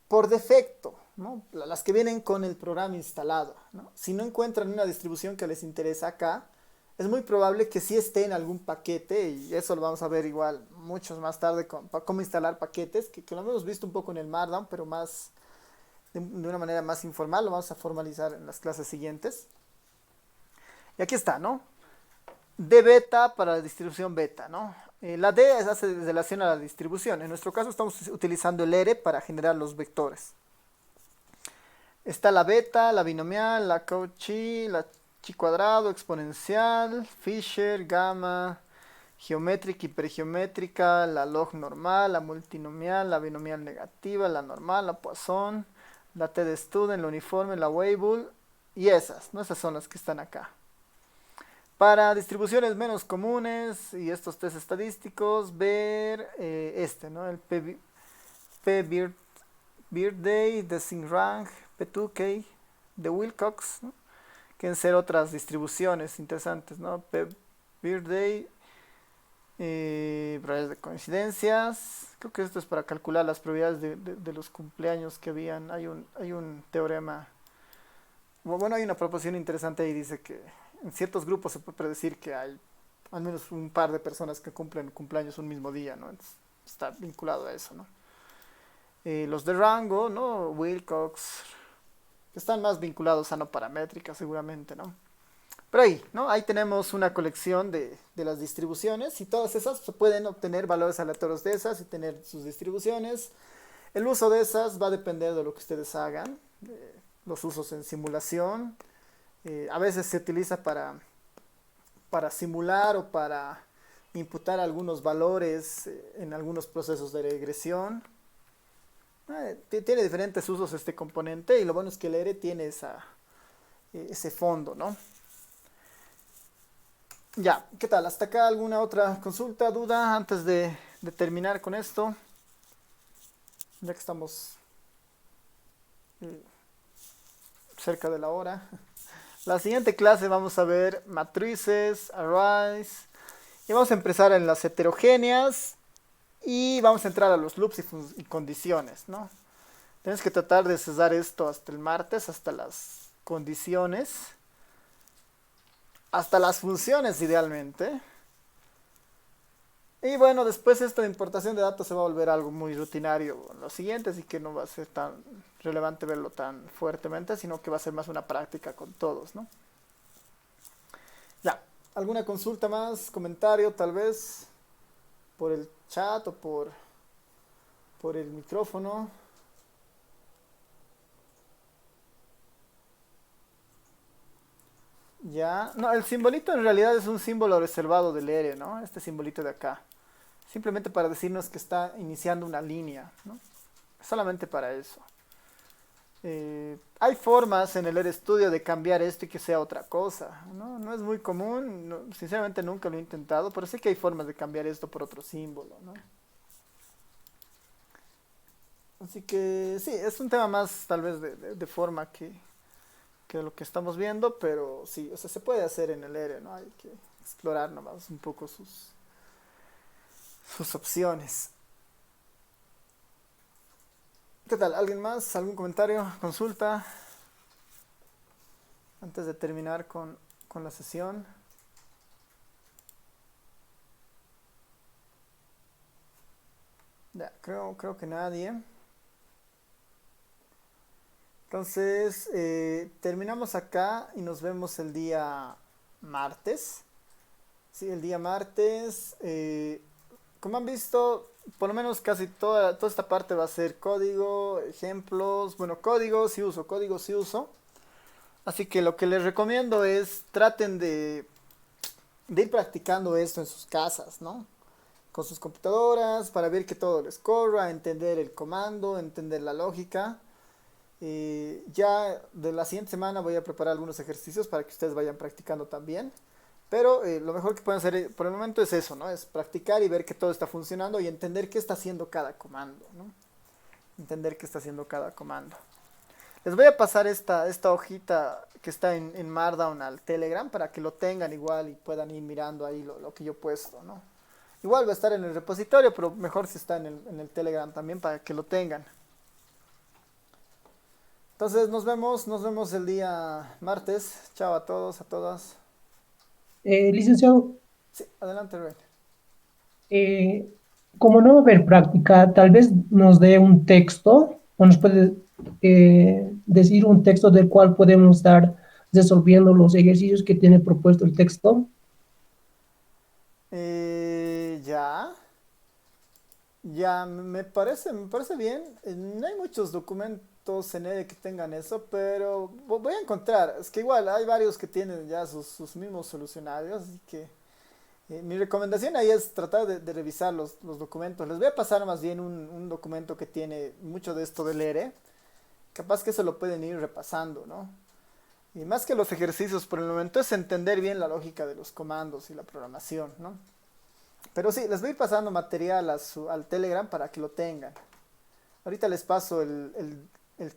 por defecto, ¿no? Las que vienen con el programa instalado, ¿no? Si no encuentran una distribución que les interesa acá, es muy probable que sí esté en algún paquete, y eso lo vamos a ver igual muchos más tarde con cómo instalar paquetes, que lo hemos visto un poco en el Markdown, pero más de una manera más informal, lo vamos a formalizar en las clases siguientes. Y aquí está, ¿no? D beta para la distribución beta, ¿no? La D hace relación a la distribución. En nuestro caso estamos utilizando el ERE para generar los vectores. Está la beta, la binomial, la Cauchy, la chi cuadrado, exponencial, Fisher, gamma, geométrica, hipergeométrica, la log normal, la multinomial, la binomial negativa, la normal, la Poisson, la T de student, la uniforme, la Weibull y esas, ¿no? Esas son las que están acá. Para distribuciones menos comunes y estos test estadísticos, ver ¿no? El P-Birthday, the Sinrange, P2K, de Wilcox, ¿no? Quieren ser otras distribuciones interesantes, ¿no? P-Birthday, probabilidades de coincidencias. Creo que esto es para calcular las probabilidades de los cumpleaños que habían. Hay un teorema. Bueno, hay una proposición interesante ahí, dice que en ciertos grupos se puede predecir que hay al menos un par de personas que cumplen cumpleaños un mismo día, ¿no? Entonces, está vinculado a eso, ¿no? Los de rango, ¿no? Wilcox, están más vinculados a no paramétrica seguramente, ¿no? Pero ahí, ¿no? Ahí tenemos una colección de las distribuciones y todas esas se pueden obtener valores aleatorios de esas y tener sus distribuciones. El uso de esas va a depender de lo que ustedes hagan. Los usos en simulación. A veces se utiliza para simular o para imputar algunos valores en algunos procesos de regresión. Tiene diferentes usos este componente y lo bueno es que el ERE tiene ese fondo, ¿no? Ya, ¿qué tal? ¿Hasta acá alguna otra consulta, duda antes de terminar con esto? Ya que estamos eh, cerca de la hora. La siguiente clase vamos a ver matrices, arrays, y vamos a empezar en las heterogéneas y vamos a entrar a los loops y condiciones, ¿no? Tienes que tratar de cesar esto hasta el martes, hasta las condiciones, hasta las funciones idealmente. Y bueno, después esto de importación de datos se va a volver algo muy rutinario en lo siguiente, así que no va a ser tan relevante verlo tan fuertemente, sino que va a ser más una práctica con todos, ¿no? Ya, ¿alguna consulta más, comentario tal vez por el chat o por el micrófono? Ya, no, el simbolito en realidad es un símbolo reservado del ERE, ¿no? Este simbolito de acá. Simplemente para decirnos que está iniciando una línea, ¿no? Solamente para eso. Hay formas en el RStudio de cambiar esto y que sea otra cosa, ¿no? No es muy común, sinceramente nunca lo he intentado, pero sé que hay formas de cambiar esto por otro símbolo, ¿no? Así que sí, es un tema más tal vez de forma que lo que estamos viendo, pero sí, o sea, se puede hacer en el R, ¿no? Hay que explorar nomás un poco sus opciones. ¿Qué tal? ¿Alguien más? ¿Algún comentario? ¿Consulta? Antes de terminar con la sesión. Ya, creo que nadie. Entonces, terminamos acá y nos vemos el día martes. Sí, el día martes. Como han visto, por lo menos casi toda esta parte va a ser código, ejemplos, bueno, código sí uso. Así que lo que les recomiendo es traten de ir practicando esto en sus casas, ¿no? Con sus computadoras para ver que todo les corra, entender el comando, entender la lógica. Ya de la siguiente semana voy a preparar algunos ejercicios para que ustedes vayan practicando también. Pero lo mejor que pueden hacer por el momento es eso, ¿no? Es practicar y ver que todo está funcionando y entender qué está haciendo cada comando, ¿no? Entender qué está haciendo cada comando. Les voy a pasar esta hojita que está en Markdown al Telegram para que lo tengan igual y puedan ir mirando ahí lo que yo he puesto, ¿no? Igual va a estar en el repositorio, pero mejor si está en el Telegram también para que lo tengan. Entonces nos vemos el día martes. Chao a todos, a todas. Licenciado, Sí, adelante, Rubén. eh, como no va a haber práctica, tal vez nos dé un texto o nos puede decir un texto del cual podemos estar resolviendo los ejercicios que tiene propuesto el texto. Ya, ya, me parece bien. No hay muchos documentos en EDE que tengan eso, pero voy a encontrar. Es que igual hay varios que tienen ya sus mismos solucionarios, así que mi recomendación ahí es tratar de revisar los documentos. Les voy a pasar más bien un documento que tiene mucho de esto del ERE. Capaz que eso lo pueden ir repasando, ¿no? Y más que los ejercicios por el momento es entender bien la lógica de los comandos y la programación, ¿no? Pero sí, les voy a ir pasando material al Telegram para que lo tengan. Ahorita les paso el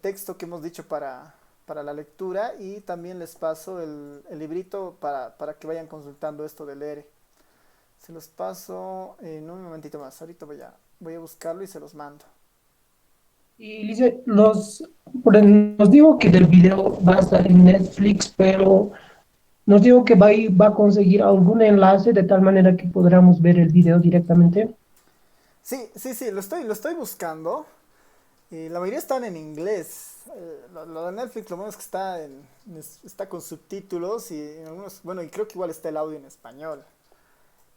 texto que hemos dicho para la lectura y también les paso el librito para que vayan consultando esto del ERE. Se los paso en un momentito más. Ahorita voy a buscarlo y se los mando. Y dice, nos digo que el video va a estar en Netflix, pero nos digo que va a conseguir algún enlace de tal manera que podamos ver el video directamente. Sí, lo estoy buscando. La mayoría están en inglés. Lo de Netflix, lo bueno es que está con subtítulos y en algunos, bueno, y creo que igual está el audio en español.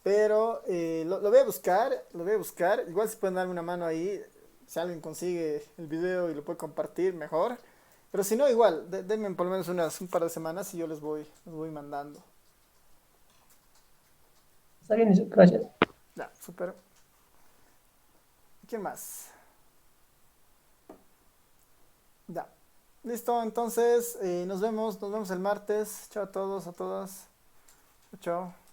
Pero lo voy a buscar, lo voy a buscar. Igual si pueden darme una mano ahí, si alguien consigue el video y lo puede compartir, mejor. Pero si no, igual, denme por lo menos un par de semanas y yo les voy mandando. Está bien, gracias. Ya, súper. ¿Quién más? Ya. Listo, entonces nos vemos el martes. Chao a todos, a todas. Chao. Chao.